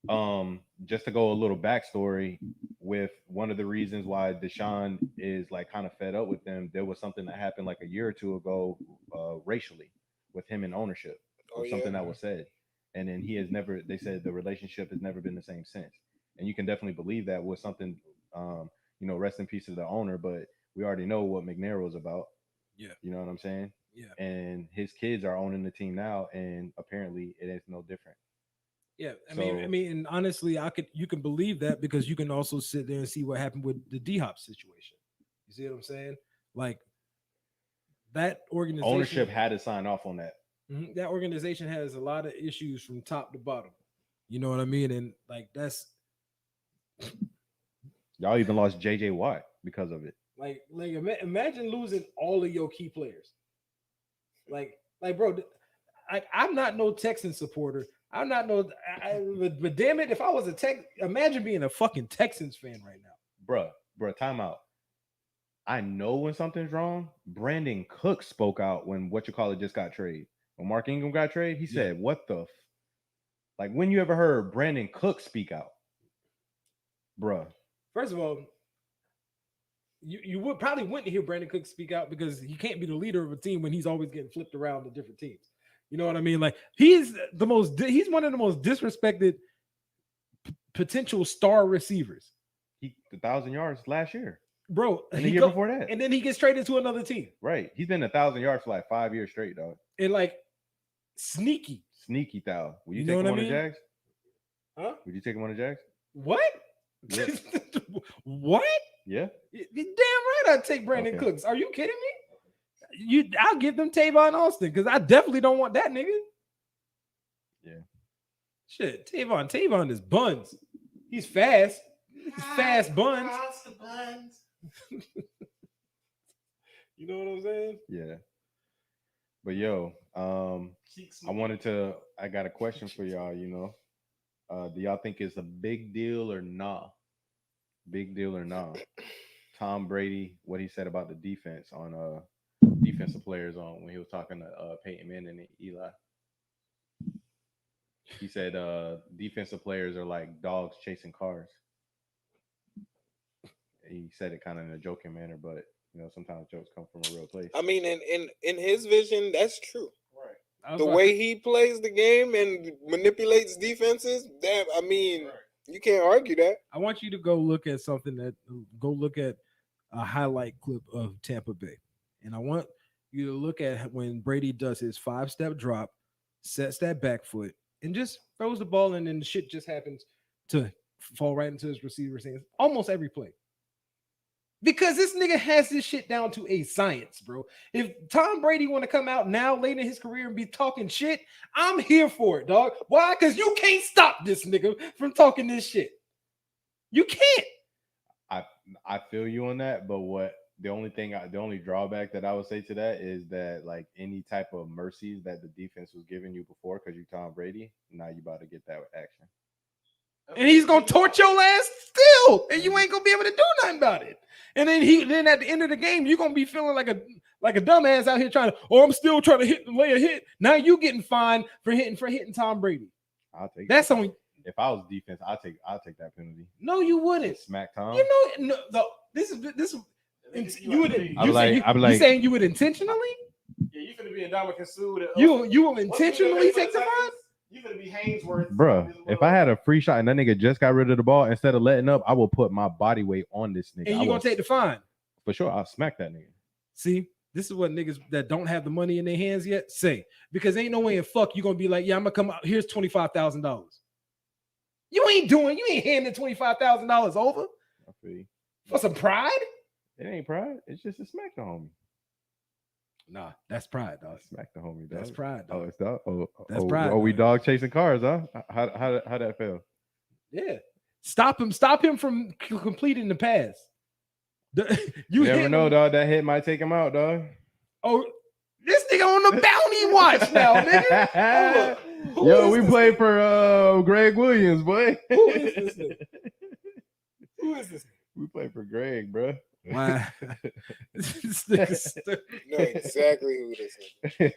bro. Just to go a little backstory, with one of the reasons why Deshaun is like kind of fed up with them, there was something that happened like a year or 2 ago, racially, with him in ownership. Something that was said. and then he has never. They said the relationship has never been the same since, and you can definitely believe that was something. Rest in peace to the owner, but we already know what McNair was about. Yeah. You know what I'm saying? Yeah. And his kids are owning the team now, and apparently it is no different. Yeah, I So- mean, and honestly, you can believe that because you can also sit there and see what happened with the D-Hop situation. You see what I'm saying? Like that organization, Ownership had to sign off on that. that organization has a lot of issues from top to bottom. You know what I mean? And like that's Y'all even lost JJ Watt because of it. like imagine losing all of your key players. Like bro, I'm not no Texan supporter. I'm not no, but damn it, if I was a imagine being a fucking Texans fan right now. Bruh, time out. I know when something's wrong. Brandon Cook spoke out when just got traded. When Mark Ingram got traded, he said, "What the like when you ever heard Brandon Cook speak out?" Bruh. First of all, you would probably wouldn't hear Brandon Cook speak out because he can't be the leader of a team when he's always getting flipped around to different teams. You know what I mean? Like he's one of the most disrespected potential star receivers. He 1,000 yards last year. Bro, And the year before that. And then he gets traded to another team. Right. He's been 1,000 yards for like 5 years straight, dog. And like sneaky. Sneaky thou. Would you, You take know him what on I the mean? Jags? Huh? Would you take him on the Jags? What? Yeah. What? Yeah. You're damn right I'd take Brandon Okay. Cooks. Are you kidding me? I'll give them Tavon Austin because I definitely don't want that nigga. Yeah. Shit, Tavon is buns. He's fast. He's fast buns. You know what I'm saying? Yeah. But yo, I got a question for y'all, do y'all think it's a big deal or nah? Big deal or nah? Tom Brady, what he said about the defense on defensive players on when he was talking to Peyton Manning and Eli. He said defensive players are like dogs chasing cars. He said it kind of in a joking manner, but sometimes jokes come from a real place. I mean, in his vision, that's true. Right. The way he plays the game and manipulates defenses, you can't argue that. I want you to go look at a highlight clip of Tampa Bay. And I want you to look at when Brady does his 5-step drop, sets that back foot, and just throws the ball, and then the shit just happens to fall right into his receiver's hands almost every play. Because this nigga has this shit down to a science, bro. If Tom Brady want to come out now late in his career and be talking shit, I'm here for it, dog. Why? Because you can't stop this nigga from talking this shit. You can't. I feel you on that, but the only drawback that I would say to that is that like any type of mercies that the defense was giving you before because you Tom Brady, now you about to get that action. And he's gonna torch your ass still, and you ain't gonna be able to do nothing about it. And then at the end of the game, you're gonna be feeling like a dumbass out here trying to, I'm still trying to lay a hit. Now you getting fined for hitting Tom Brady. I'll take that's that. only If I was defense, I'll take that penalty. No, you wouldn't. Smack Tom. This is You would. You saying you would intentionally? Yeah, you finna be Ndamukong Suh. You will intentionally take the fine? You gonna be Hainsworth, bro. If I had a free shot and that nigga just got rid of the ball, instead of letting up, I will put my body weight on this nigga. And you gonna take the fine for sure? I'll smack that nigga. See, this is what niggas that don't have the money in their hands yet say, because ain't no way in fuck you gonna be like, yeah, I'm gonna come out. Here's $25,000. You ain't handing $25,000 over. I feel you. For some pride. It ain't pride. It's just a smack the homie. Nah, that's pride, dog. Smack the homie, dog. That's pride, dog. Oh, it's dog. That's pride. Oh, we dog chasing cars, huh? How that feel? Yeah. Stop him from completing the pass. You never know, dog. That hit might take him out, dog. Oh, this nigga on the bounty watch now, nigga. Yo, we played for Greg Williams, boy. Who is this nigga? Who is this? We played for Greg, bro. Wow. This nigga You know exactly who this is.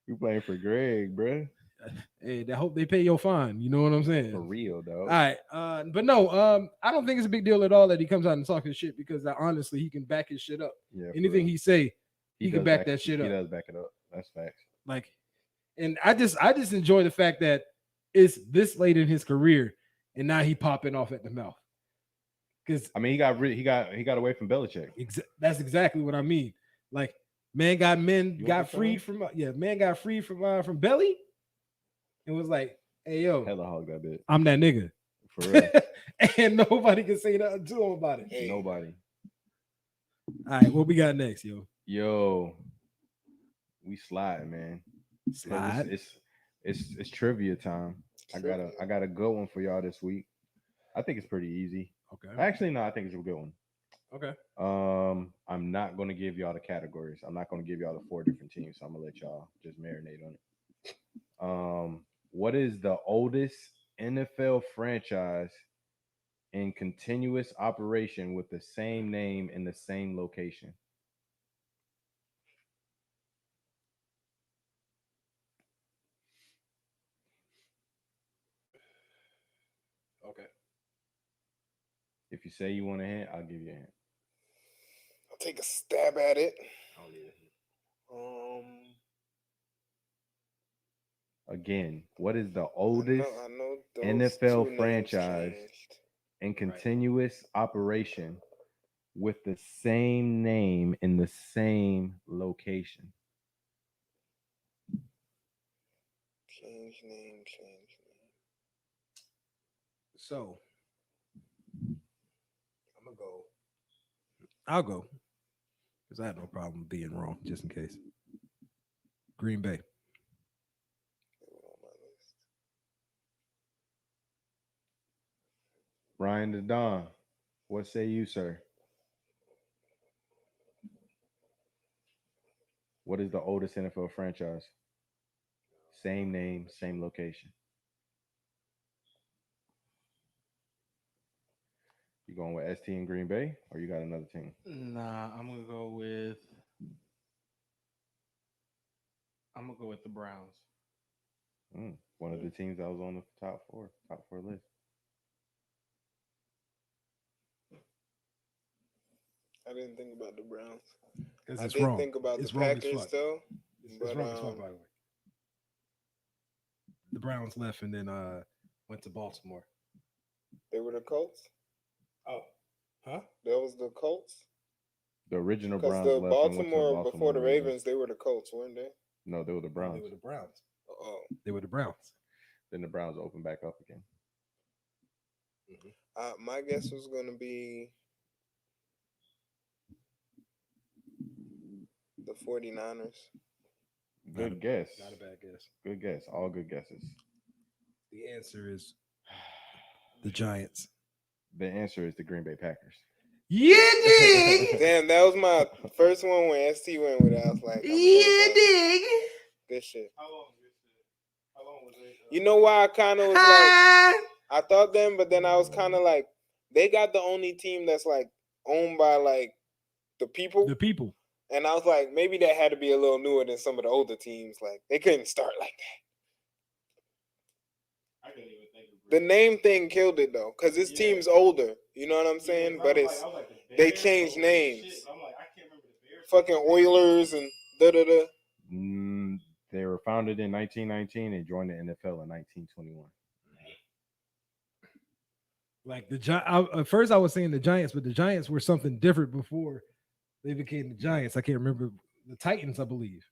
We playing for Greg, bro. Hey, I hope they pay your fine. You know what I'm saying? For real, dog. All right. But no, I don't think it's a big deal at all that he comes out and talks his shit, because honestly, he can back his shit up. Yeah, anything he say, he can back that shit up. He does back it up. That's facts. Like, And I just enjoy the fact that it's this late in his career, and now he popping off at the mouth. Because I mean, he got away from Belichick. that's exactly what I mean. Like, man got freed from Belly, and was like, "Hey yo, Hella hog that bit. I'm that nigga." For real. And nobody can say nothing to him about it. Hey. Nobody. All right, what we got next, yo? Yo, we slide, man. Slide. It's trivia time. I got a good one for y'all this week. I think it's pretty easy. Okay. Actually, no, I think it's a good one. Okay. I'm not gonna give y'all the categories. I'm not gonna give y'all the 4 different teams. So I'm gonna let y'all just marinate on it. What is the oldest NFL franchise in continuous operation with the same name in the same location? Okay. If you say you want a hint, I'll give you a hint. I'll take a stab at it. Again, what is the oldest I know those NFL two names franchise changed. in continuous operation with the same name in the same location? Change name. So I'll go because I had no problem being wrong, just in case. Green Bay. Brian the Don, what say you, sir? What is the oldest NFL franchise? Same name, same location. You going with ST in Green Bay, or you got another team? Nah, I'm gonna go with the Browns. One of the teams that was on the top four list. I didn't think about the Browns. Because I it's did wrong. think about It's the wrong as Packers fuck. though. It's wrong as fuck, by the way. The Browns left and then went to Baltimore. They were the Colts. Oh, huh? That was the Colts. The original Because Browns the left and went to Baltimore before the Ravens, they were the Colts, weren't they? No, they were the Browns. They were the Browns. Oh, They were the Browns. Then the Browns opened back up again. my guess was going to be the 49ers. Good guess. Not a bad guess. Good guess. All good guesses. The answer is the Giants. The answer is the Green Bay Packers. Yeah, dig. Damn, that was my first one when ST went with it. I was like, dig. good shit. How long was it? You know why I kind of was like, I thought them, but then I was kind of like, they got the only team that's like owned by like the people. The people. And I was like, maybe that had to be a little newer than some of the older teams. Like, they couldn't start like that. I couldn't even think of The name thing killed it, though, because this team's older. You know what I'm saying? Yeah, but it's they changed names. Shit. I'm like, I can't remember the Bears. Fucking Oilers and da-da-da. They were founded in 1919 and joined the NFL in 1921. Like at first I was saying the Giants, but the Giants were something different before they became the Giants. I can't remember the Titans, I believe.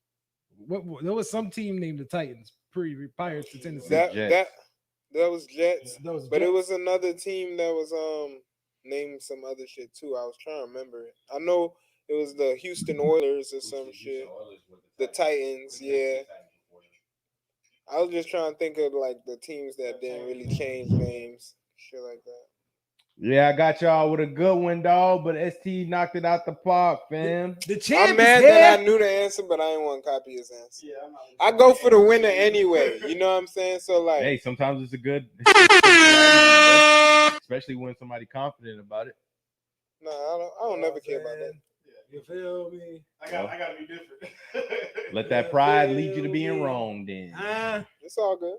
What there was some team named the Titans prior to Tennessee. That was Jets. That was But Jets. it was another team that was named some other shit too. I was trying to remember it. I know it was the Houston Oilers or some shit. The Titans, yeah. I was just trying to think of like the teams that didn't really change names, shit like that. Yeah, I got y'all with a good one, dog. But ST knocked it out the park, fam. The champ I'm mad is here. that I knew the answer, but I didn't want to copy his answer. Yeah, I go for the winner anyway. You know what I'm saying? So like, Hey, sometimes it's a good strategy, especially when somebody confident about it. no, I don't never care about that. You feel me? I gotta be different. Let that pride lead you to being wrong, then. It's all good.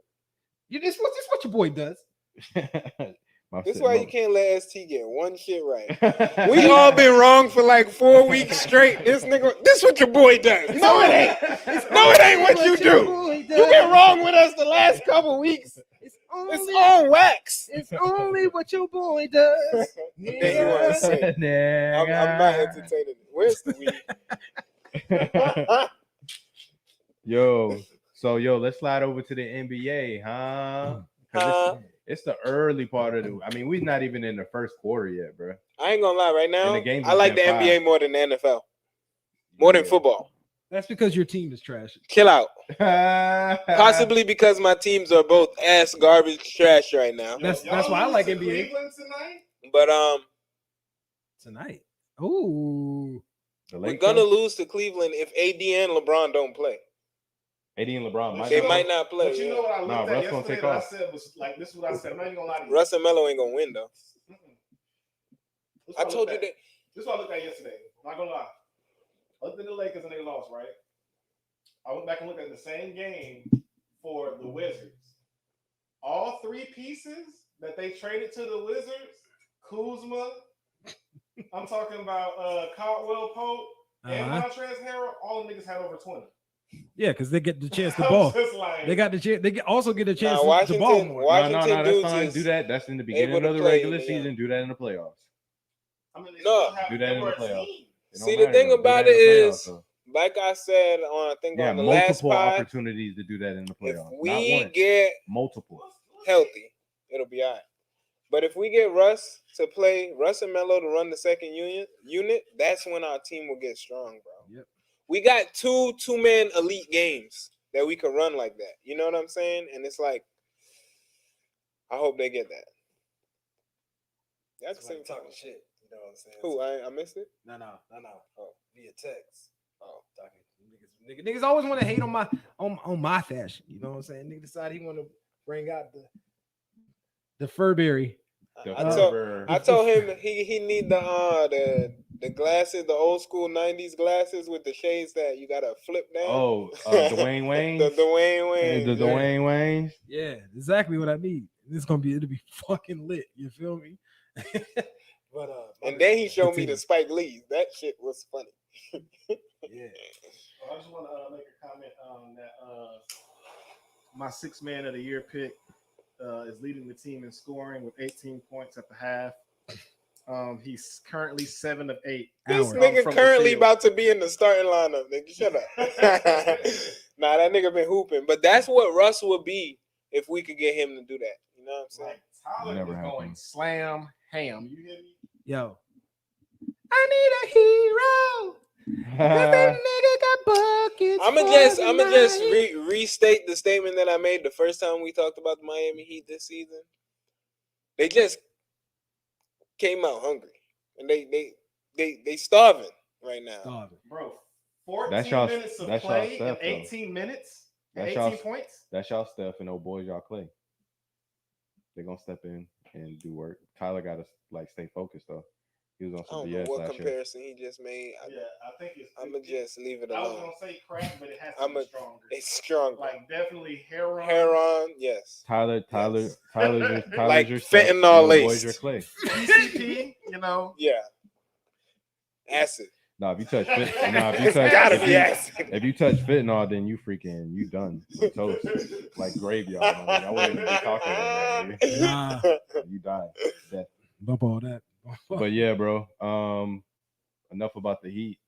This what your boy does. This is why you can't let ST get one shit right. We all been wrong for like 4 weeks straight. This what your boy does. No, it ain't. No, it ain't what you do. You been wrong with us the last couple weeks. It's on wax. It's only what your boy does. Then you want to say, I'm not entertaining. Where's the weed? Yo, let's slide over to the NBA, huh? It's the early part of the. I mean, we're not even in the first quarter yet, bro. I ain't gonna lie. Right now, the I like the NBA more than the NFL, more than football. That's because your team is trash. Chill out. Possibly because my teams are both ass garbage trash right now. That's why I like NBA. Cleveland tonight? But tonight. Ooh. We're gonna lose to Cleveland if AD and LeBron don't play. AD and LeBron might not play. But you know what I looked at Russ yesterday that I said was like, this is what I said. I'm not even gonna lie to you. Russ and Melo ain't gonna win though. I told you that. This is what I looked at yesterday. I'm not gonna lie. Other than the Lakers and they lost, right? I went back and looked at the same game for the Wizards. All three pieces that they traded to the Wizards, Kuzma, I'm talking about Caldwell Pope and Montrezl Harrell, all the niggas had over 20. Yeah, because they get the chance to ball. They got the chance. They also get a chance to ball more. Washington that's fine. Do that. That's in the beginning of the regular season. Do that in the playoffs. I mean, do that in the playoffs. See, the thing about it is, like I said on, I think on the last pod, multiple opportunities to do that in the playoffs. If we get multiple healthy, it'll be all right. But if we get Russ to play, Russ and Melo to run the second unit, that's when our team will get strong, bro. Yep. We got two-man elite games that we can run like that. You know what I'm saying? And it's like, I hope they get that. That's like talking shit. You know what I'm saying? Who? I missed it? No. Oh, via text. Oh, talking niggas always want to hate on my fashion. You know what I'm saying? Nigga decide he want to bring out the Furberry. I told him he need the glasses, the old school 90s glasses with the shades that you gotta flip down. Oh, Dwayne Wayne. The Dwayne Wayne. The Dwayne Wayne. Yeah, exactly what I need. It'll be fucking lit. You feel me? But and then he showed me the Spike Lee. That shit was funny. Yeah. Well, I just want to make a comment on that. My sixth man of the year pick is leading the team in scoring with 18 points at the half. He's currently 7 of 8. This nigga currently about to be in the starting lineup. Nigga, shut up. Nah, that nigga been hooping. But that's what Russ would be if we could get him to do that. You know what I'm saying? Like, Tyler was going slam ham. You hear me? Yo. I need a hero. That nigga got buckets. I'ma just restate the statement that I made the first time we talked about the Miami Heat this season. They just came out hungry, and they starving right now. Starving. Bro. 14 minutes of play in 18 minutes. 18 points. That's y'all Steph and old boys y'all Clay. They're gonna step in and do work. Tyler gotta stay focused though. He was on some BS last year. I don't know what comparison he just made. I think I'm going to just leave it alone. I was going to say crack, but it has to be stronger. It's stronger. Like, definitely Heron. Heron, yes. Tyler's like fentanyl laced. Boys your Clay. PCP, you know. Yeah. Acid. No, if you touch fentanyl, then you done. You toast. Like graveyard. I wouldn't even be talking about that. Nah. You died. Death. Bump all that. But yeah, bro. Enough about the Heat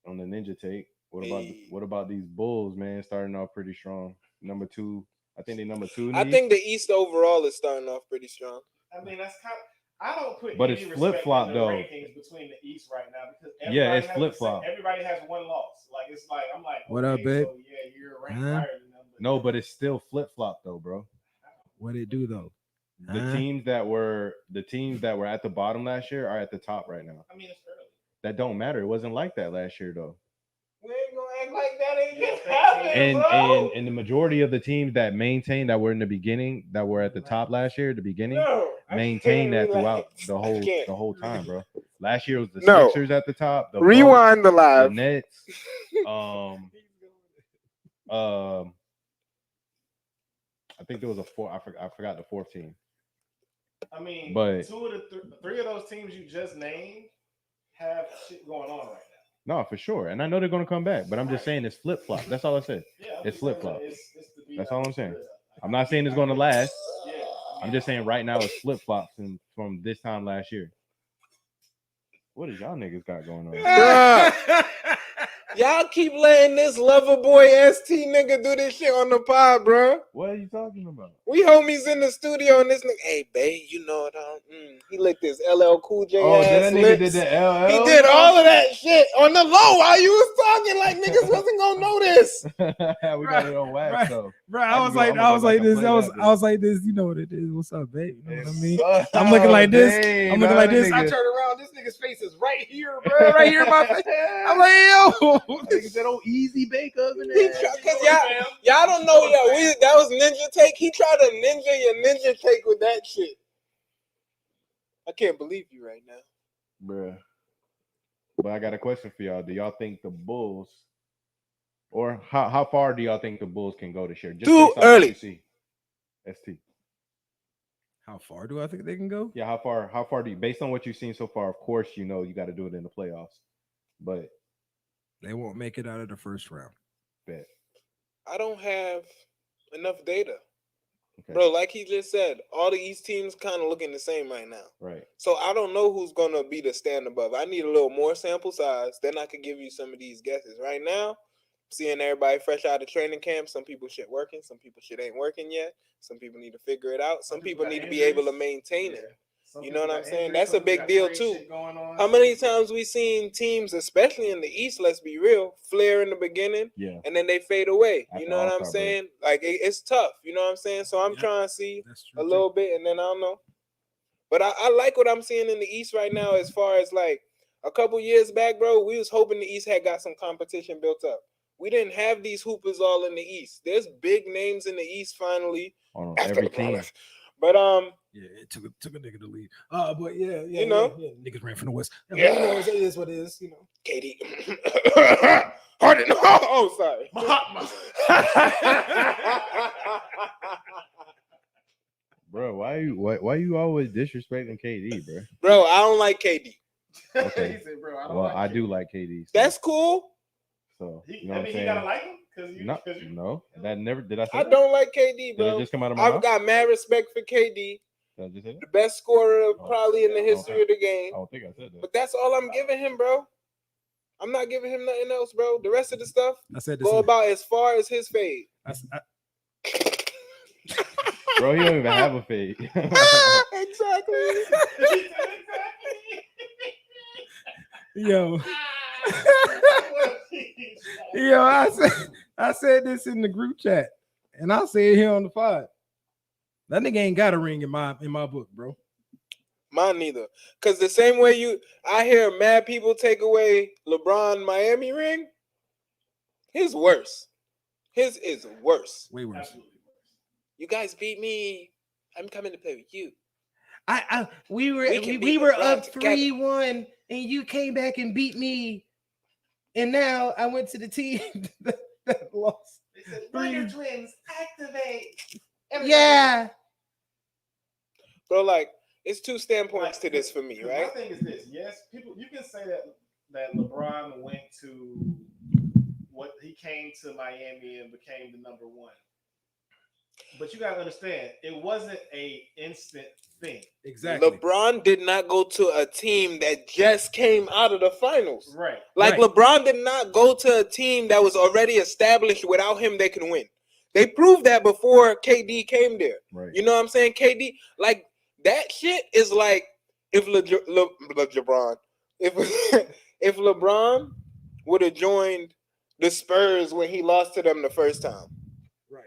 on the Ninja take. What about these Bulls, man? Starting off pretty strong. Number 2. I think they number 2. I think the East overall is starting off pretty strong. I mean, that's kind of. I don't put. But it's flip flop though. Rankings between the East right now because it's flip flop. Everybody has one loss. Like it's like I'm like, what up, babe? So, yeah, you're ranked higher than them. No, but it's still flip flop though, bro. What it do though? The teams that were at the bottom last year are at the top right now. I mean, it's early. That don't matter. It wasn't like that last year though. We ain't gonna act like that ain't just happening, bro. And the majority of the teams that maintained that were in the beginning that were at the top last year, maintained that throughout the whole time, bro. Last year was the Sixers at the top. The Rewind Bucks, the live. The Nets. I think there was a 4. I forgot the 4th team. I mean, But two of the three of those teams you just named have shit going on right no, for sure. And I know they're gonna come back, but I'm just saying it's flip flop. That's all I said. now. Yeah, I'm It's just saying flip flop. that it's to be That's all I'm saying. understood. I'm not saying it's gonna last. Yeah, I'm just saying right now it's flip flops from this time last year. What does y'all niggas got going on? Bruh. Y'all keep letting this lover boy ST nigga do this shit on the pod, bro. What are you talking about? We homies in the studio and this nigga, hey, babe, you know what? He licked his LL Cool J Oh, ass that nigga lips. did the LL. He did all of that shit on the low while you was talking like niggas wasn't gonna know this. We got it on wax though. Bro, I was like this. I was like this. You know what it is? What's up, babe? You know what I mean? I'm looking like this. I'm looking like this. I turn around. This nigga's face is right here, bro. Right here in my face. I'm like, yo. Nigga said, "Oh, easy bake oven." Cause y'all don't know that that was ninja take. He tried to ninja your ninja take with that shit. I can't believe you right now, Bruh. But I got a question for y'all. Do y'all think the Bulls, or how far do y'all think the Bulls can go this year? Just Too based off what early. you see. ST. How far do I think they can go? Yeah, how far do you, based on what you've seen so far, of course you know you got to do it in the playoffs. But They won't make it out of the first round. bet. I don't have enough data. Okay. Bro, like he just said, all the East teams kind of looking the same right now. Right. So I don't know who's going to be the stand above. I need a little more sample size. Then I could give you some of these guesses. Right now, seeing everybody fresh out of training camp, some people shit working, some people shit ain't working yet. Some people need to figure it out. Some people need to be able to maintain it. You know what I'm saying? That's a big deal too. How many times we seen teams, especially in the East, let's be real, flare in the beginning, Yeah. and then they fade away. After You know what I'm All-Star saying? Like it's tough. You know what I'm saying? So I'm trying to see a little bit, and then I don't know. But I like what I'm seeing in the East right now. As far as like a couple years back, bro, we was hoping the East had got some competition built up. We didn't have these hoopers all in the East. There's big names in the East finally. On every team. But yeah, it took a nigga to leave. But yeah, you know, niggas ran from the West. Yeah. You know, it is what it is. You know, KD. Harden. Oh, sorry. Bro, why you always disrespecting KD, bro? Bro, I don't like KD. Okay. He said, bro, I don't Well, like I KD. do like KD. So, That's cool. so He, you know I what I'm mean, saying? you gotta like him No, that never did I say I that? don't like KD, Did it bro. just come out of my I've mouth? got mad respect for KD. Did I just say that? The best scorer probably in the history of the game. I don't think I said that. But that's all I'm giving him, bro. I'm not giving him nothing else, bro. The rest of the stuff I said this. go about as far as his fade. Bro, he don't even have a fade. Exactly. Yo, I said this in the group chat, and I say it here on the pod. That nigga ain't got a ring in my book, bro. Mine neither. Cause the same way I hear mad people take away LeBron Miami ring. His worse. His is worse. Way worse. Absolutely. You guys beat me. I'm coming to play with you. We can beat were LeBron up together. 3-1, and you came back and beat me. And now I went to the team that lost. They said, Wonder Twins, activate. Yeah. Bro, like, it's two standpoints to this for me, right? My thing is this. Yes, people, you can say that LeBron went to he came to Miami and became the number one. But you gotta understand, it wasn't a instant thing. Exactly. LeBron did not go to a team that just came out of the finals. Right. Like, LeBron did not go to a team that was already established. Without him, they can win. They proved that before KD came there. Right. You know what I'm saying? KD, like, that shit is like if LeBron, if LeBron would have joined the Spurs when he lost to them the first time. Right.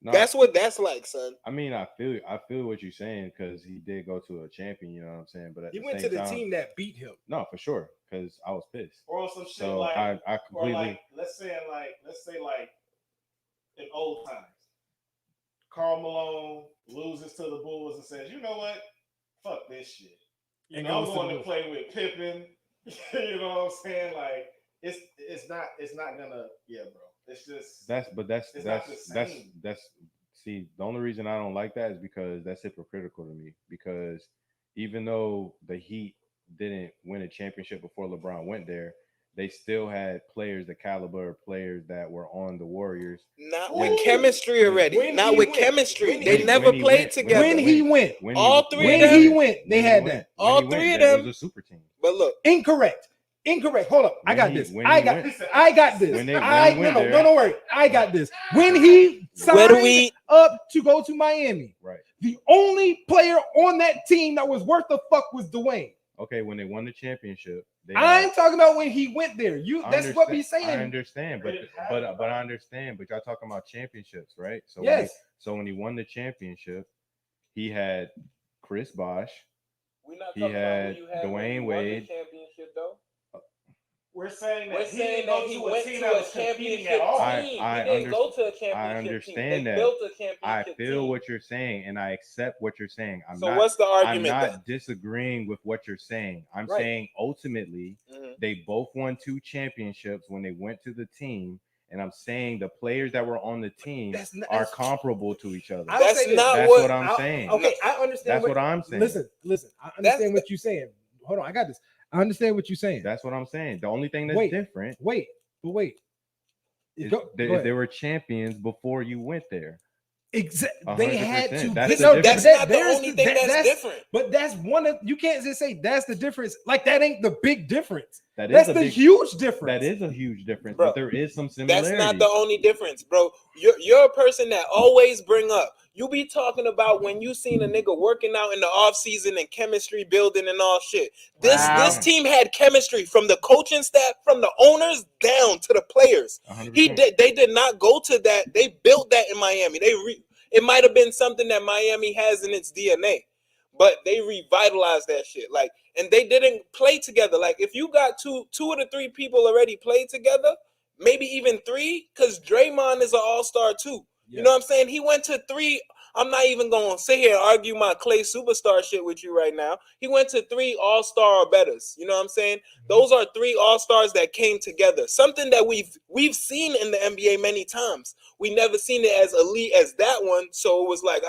No, That's what that's like, son. I mean, I feel what you're saying because he did go to a champion. You know what I'm saying? But He went to the team that beat him. No, for sure, because I was pissed. Or some shit So like I completely. Or like let's say in old times, Karl Malone loses to the Bulls and says, "You know what? Fuck this shit. You know, I'm going to play with Pippen." You know what I'm saying? Like it's not gonna, yeah, bro. It's just That's see, the only reason I don't like that is because that's hypocritical to me. Because even though the Heat didn't win a championship before LeBron went there, they still had players, the caliber of players that were on the Warriors. Not When with he- chemistry already. when Not he with went- chemistry. when They he- never when he played went- together. When he went, All three when of them- he went, they had that. All When he three went, of that them- was a super team. But look, Incorrect. Hold up. I When got he- this. when I he got went- this. I got this. when he went No, there- don't worry. I got this. When he where do signed we? up to go to Miami, Right. the only player on that team that was worth the fuck was Dwayne. Okay, when they won the championship, they I'm talking about when he went there. That's what we I saying. understand, but I understand. But y'all talking about championships, right? So Yes. when he won the championship, he had Chris Bosh. We're not He talking about had who you had when Dwayne you won the Wade. championship, though. We're saying that We're he saying didn't go that he to a went team to that a was competing championship at all. team. I He didn't go to a I championship team. understand They that. built a championship I feel team. what you're saying, and I accept what you're saying. So what's the I'm argument not then? disagreeing with what you're saying. I'm Right. saying ultimately Mhm. they both won 2 championships when they went to the team, and I'm saying the players that were on the team are comparable to each other. I'll That's say this. not That's what. what I'm saying. Okay, I understand. That's what I'm saying. Listen. I understand what you're saying. Hold on, I got this. I understand what you're saying. That's what I'm saying. The only thing that's Wait. different Wait. is Go they ahead. were champions before you went there. They had 100%. to. That's No, the that's difference. not the only thing that's different. But that's one of you can't just say that's the difference. Like that ain't the big difference. That is That's a the big- huge difference. That is a huge difference, Bro, but there is some That's similarities. not the only difference, bro. You're a person that always bring up. You be talking about when you seen a nigga working out in the off season and chemistry building and all shit. This team had chemistry from the coaching staff, from the owners down to the players. 100%. They did not go to that. They built that in Miami. It might have been something that Miami has in its DNA, but they revitalized that shit. Like, and they didn't play together. Like, if you got two of the 3 people already played together, maybe even 3, because Draymond is an all-star too. You know what I'm saying? He went to 3. I'm not even gonna sit here and argue my Clay superstar shit with you right now. He went to 3 all-star or betters. You know what I'm saying? Those are 3 all-stars that came together. Something that we've seen in the NBA many times. We never seen it as elite as that one, so it was like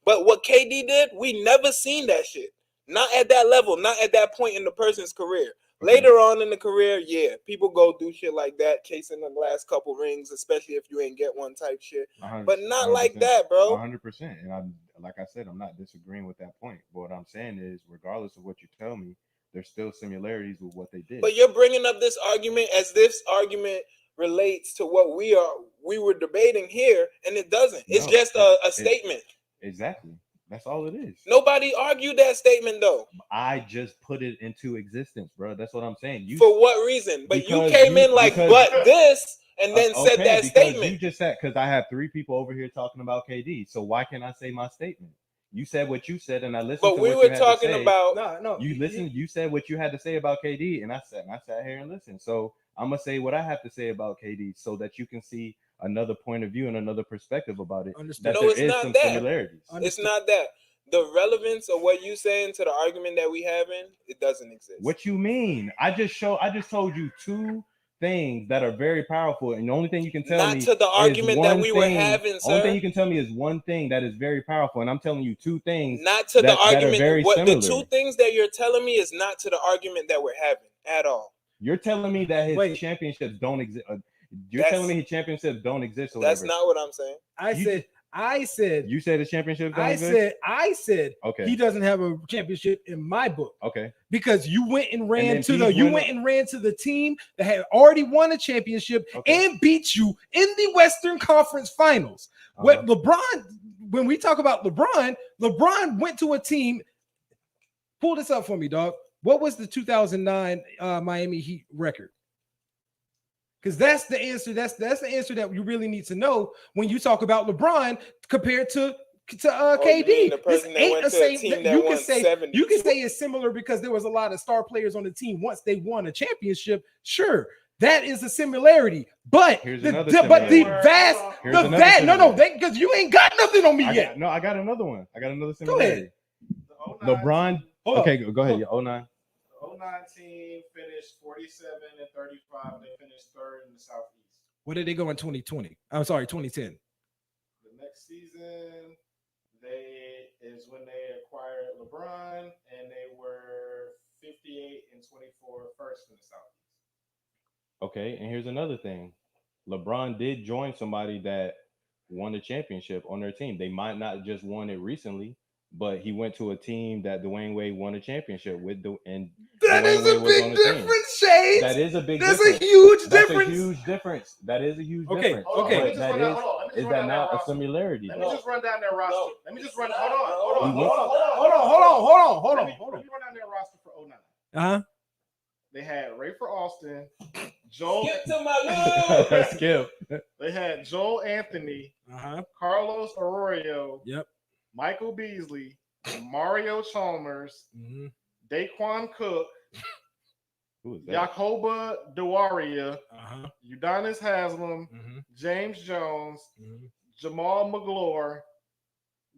But what KD did, we never seen that shit. Not at that level, not at that point in the person's career. Okay. Later on in the career, yeah, people go do shit like that, chasing the last couple rings, especially if you ain't get one type shit. 100%, But not like that, bro. 100%. And like I said, I'm not disagreeing with that point. But what I'm saying is, regardless of what you tell me, there's still similarities with what they did. But you're bringing up this argument as this argument relates to what we were debating here, and it doesn't. It's No, just a statement. Exactly. That's all it is. Nobody argued that statement though. I just put it into existence, bro. That's what I'm saying. For what reason? But you because came you- in like, because- but this, and then said Okay, that because statement. You just said, because I have 3 people over here talking about KD. So why can't I say my statement? You said what you said, and I listened But to we what were you had to talking say. about. No. You listened. You said what you had to say about KD, and I sat here and listened. So I'm gonna say what I have to say about KD, so that you can see another point of view and another perspective about it. Understood. That No, there it's is not some that. similarities. It's not that. The relevance of what you saying to the argument that we having, it doesn't exist. What you mean? I just told you 2 things that are very powerful, and the only thing you can tell Not me to the is argument that one we were thing- having, Only sir. thing you can tell me is one thing that is very powerful, and I'm telling you 2 things. Not to the that are argument. very What the similar. 2 things that you're telling me is not to the argument that we're having at all. You're telling me that his Wait. championships don't exist. You're That's- telling me his championships don't exist. Or That's whatever. not what I'm saying. I said You said his championships don't exist. I said Okay. he doesn't have a championship in my book. Okay. Because you went and ran then to the team that had already won a championship Okay. and beat you in the Western Conference Finals. What LeBron, when we talk about LeBron went to a team. Pull this up for me, dog. What was the 2009 Miami Heat record? Because that's the answer. That's the answer that you really need to know when you talk about LeBron compared to KD. You mean the person that went to a team that won 70? You can say it's similar because there was a lot of star players on the team once they won a championship. Sure, that is a similarity. But Here's the another similarity. Because you ain't got nothing on me yet. I got another one. I got another Go ahead. similarity. LeBron. Hold Okay, up. go ahead. Yeah, 09. The 09 team finished 47 and 35. They finished 3rd in the Southeast. Where did they go in 2020? I'm sorry, 2010. The next 38 and 24 first in the Southeast. Okay, and here's another thing. LeBron did join somebody that won a championship on their team. They might not just won it recently, but he went to a team that Dwayne Wade won a championship with, and That Dwayne is Wade a was on big the team. difference, Shades. That is a big That's difference. a huge That's difference. a huge difference. That is a huge Okay, difference. okay. Let me But just that run down- is, hold on, let me is just that run down not a roster. similarity? Let though? me just run down their roster. No, Let me just it's run. not, Hold on. bro. Hold on. He Hold went- on. Hold on. Let me run down their roster for 09. Uh-huh. They had Rayford Austin, Joel. Get to my love. Skip. They had Joel Anthony, Uh-huh. Carlos Arroyo, Yep. Michael Beasley, Mario Chalmers, Mm-hmm. Daquan Cook, Who is that? Jacoba Dewaria, Uh-huh. Udonis Haslam, Mm-hmm. James Jones, Mm-hmm. Jamal McGlure,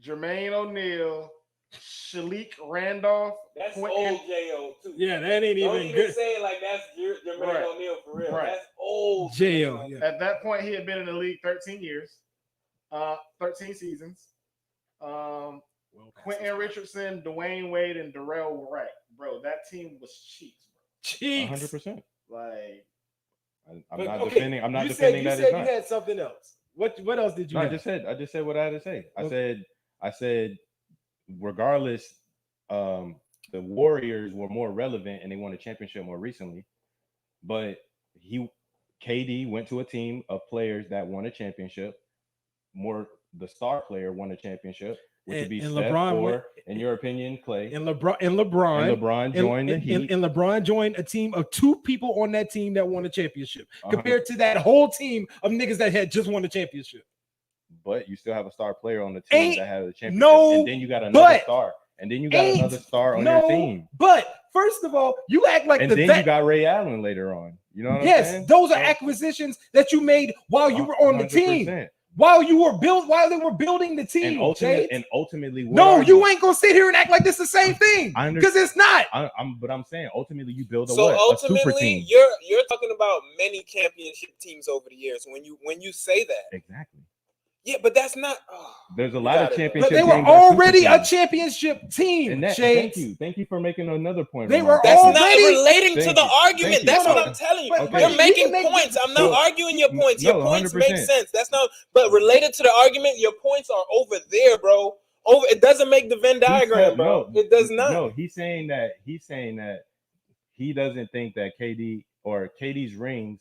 Jermaine O'Neal, Shalik Randolph, That's Quentin- old J.O. too. Yeah, that ain't Don't even even good. say it like that's Jermaine Right. O'Neal for real. Right. That's old. J.O., Jermaine yeah. O'Neal. At that point, he had been in the league 13 years, 13 seasons. Quentin Richardson, Dwayne Wade, and Darrell Wright. Bro, that team was cheeks, bro. Cheeks. 100%. Like, I'm But, not okay, defending. I'm not you defending said, that you it's said not. you had something else. What else did you No, have? I just said what I had to say. Okay. I said, regardless, the Warriors were more relevant and they won a championship more recently. But KD went to a team of players that won a championship. The star player won a championship, which would be And Steph, LeBron or in your opinion, Clay. And LeBron joined the Heat. And LeBron joined a team of two people on that team that won a championship, 100%. compared to that whole team of niggas that had just won a championship. But you still have a star player on the team that had a championship, no, and then you got another but star, and then you got another star on your team. But first of all, you act like And then you got Ray Allen later on. You know what I'm saying? Yes, those are acquisitions that you made while you were on the team. 100%. While they were building the team. And ultimately, no, you ain't gonna sit here and act like this the same thing. Because it's not. But I'm saying ultimately you build a ultimately super team. you're talking about many championship teams over the years when you say that. Exactly. Yeah, but that's not. There's a lot of championship. But they were teams already a championship team. And thank you for making another point. They were That's already not relating to the argument. you. That's what I'm telling you. Okay. You're making points. I'm not arguing your points. Your points make sense. That's not. But related to the argument, your points are over there, bro. It doesn't make the Venn diagram, bro. It does not. No, he's saying that he doesn't think that KD's rings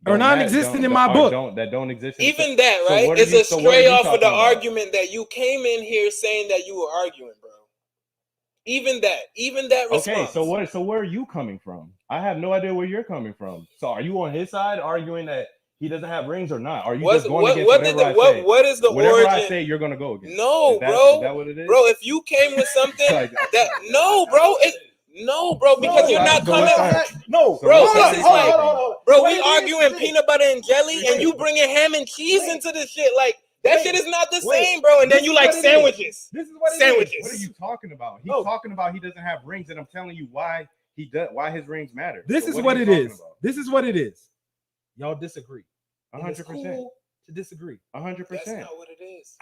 are non-existent in my book. Don't exist. Even that, right, is a stray off of the argument that you came in here saying that you were arguing, bro. Even that response. Okay, so where are you coming from? I have no idea where you're coming from. So are you on his side arguing that he doesn't have rings or not? Are you just going against whatever I say? What is the whatever origin? I say, you're gonna go against. No, bro. Is that what it is? Bro, if you came with something because you're not coming. No, bro. Hold on. Bro, we arguing peanut butter and jelly, and you bringing ham and cheese into this shit. Like that shit is not the same, bro. And then you like sandwiches. This is what sandwiches. What are you talking about? He's talking about he doesn't have rings, and I'm telling you why he does. Why his rings matter. This is what it is. This is what it is. Y'all disagree. 100%. To disagree. 100%. That's not what it is.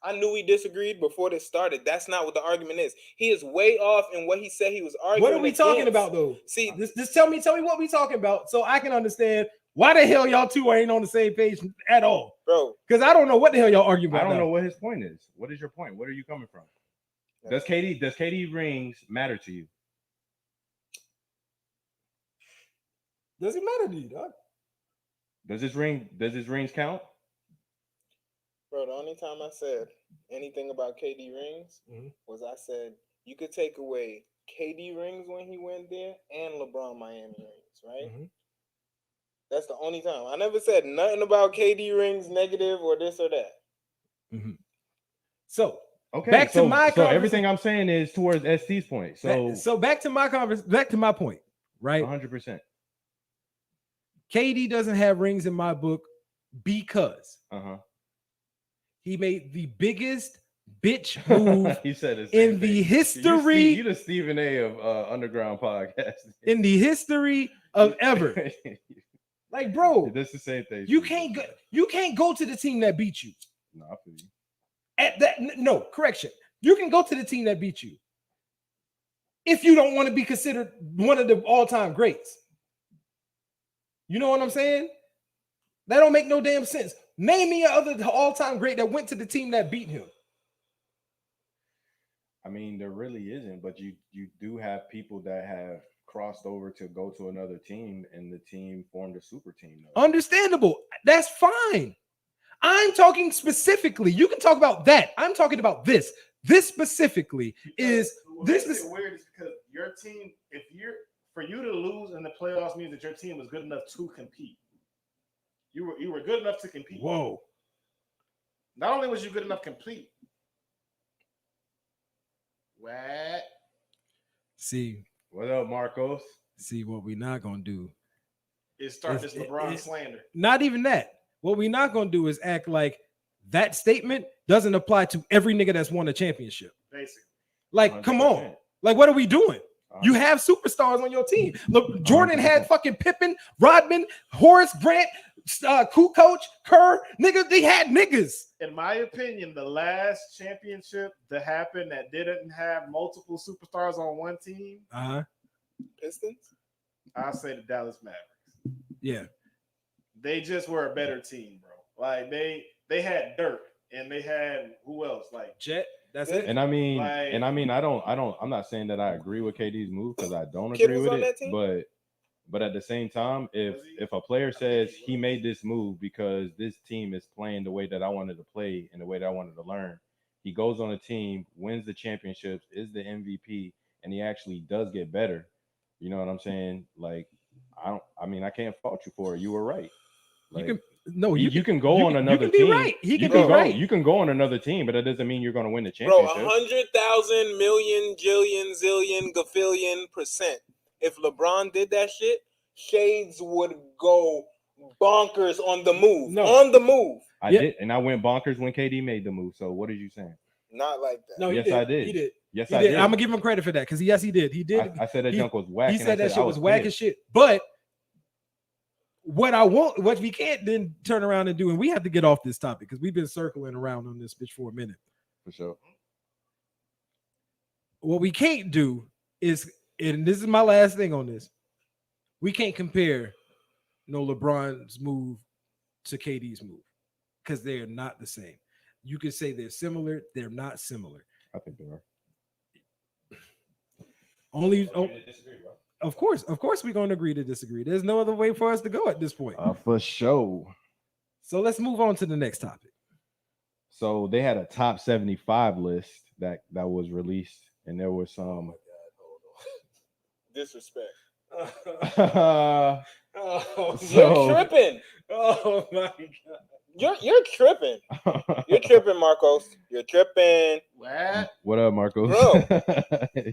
I knew we disagreed before this started. That's not what the argument is. He is way off in what he said he was arguing. What are we talking about, though? See, just tell me what we talking about, so I can understand why the hell y'all two ain't on the same page at all, bro. Because I don't know what the hell y'all arguing about. I don't know what his point is. What is your point? Where are you coming from? Does KD rings matter to you? Does it matter to you, dog? Does his rings count? Bro, the only time I said anything about KD rings was I said you could take away KD rings when he went there and LeBron Miami rings, right? That's the only time. I never said nothing about KD rings negative or this or that. So okay, back to my so everything I'm saying is towards ST's point. So back to my point, right? 100%. KD doesn't have rings in my book because he made the biggest bitch move he said in the history. You the Stephen A of Underground podcast. In the history of ever. Like, bro, that's the same thing. You can't go to the team that beat you. No, I feel you. No, correction. You can go to the team that beat you. if you don't want to be considered one of the all-time greats. You know what I'm saying? That don't make no damn sense. Name me other all-time great that went to the team that beat him. I mean, there really isn't, but you do have people that have crossed over to go to another team, and the team formed a super team. Though. Understandable. That's fine. I'm talking specifically. You can talk about that. I'm talking about this. This specifically is this is weird is because your team, for you to lose in the playoffs means that your team was good enough to compete. You were good enough to compete. Whoa. Not only was you good enough to compete. What? See. What up, Marcos? See, what we're not going to do is start this LeBron slander. Not even that. What we're not going to do is act like that statement doesn't apply to every nigga that's won a championship. Basically. Like, 100%. Come on. Like, what are we doing? You have superstars on your team. Look, Jordan 100%. Had fucking Pippen, Rodman, Horace Grant, Kukoc, Kerr. Niggas, they had niggas. In my opinion, the last championship that happened that didn't have multiple superstars on one team. Pistons? I'll say the Dallas Mavericks. Yeah. They just were a better team, bro. Like they had Dirk and they had who else? Like Jet. That's it. And I mean, I'm not saying that I agree with KD's move because I don't agree with it. But at the same time, if a player says he made this move because this team is playing the way that I wanted to play and the way that I wanted to learn, he goes on a team, wins the championships, is the MVP, and he actually does get better. You know what I'm saying? Like, I can't fault you for it. You were right. Like, you can go on another team. Right. He can be right. You can go on another team, but that doesn't mean you're going to win the championship. Bro, 100,000 million, jillion, zillion, gafillion%. If LeBron did that shit, Shades would go bonkers on the move. On the move. I did, and I went bonkers when KD made the move. So what are you saying? Not like that. No, yes, I did. He did. Yes, I did. I'm gonna give him credit for that because yes, he did. He did. I said that junk was whack. He said that shit was whack as shit. But what we can't then turn around and do, and we have to get off this topic because we've been circling around on this bitch for a minute. For sure. What we can't do is, and this is my last thing on this, we can't compare LeBron's move to KD's move because they are not the same. You can say they're similar, they're not similar. I think they are. Of course, we're going to agree to disagree. There's no other way for us to go at this point. For sure. So let's move on to the next topic. So they had a top 75 list that was released, and there was some. Oh my God, hold on. Disrespect. You're tripping. Oh my God. You're tripping. You're tripping, Marcos. You're tripping. What up, Marcos? Bro,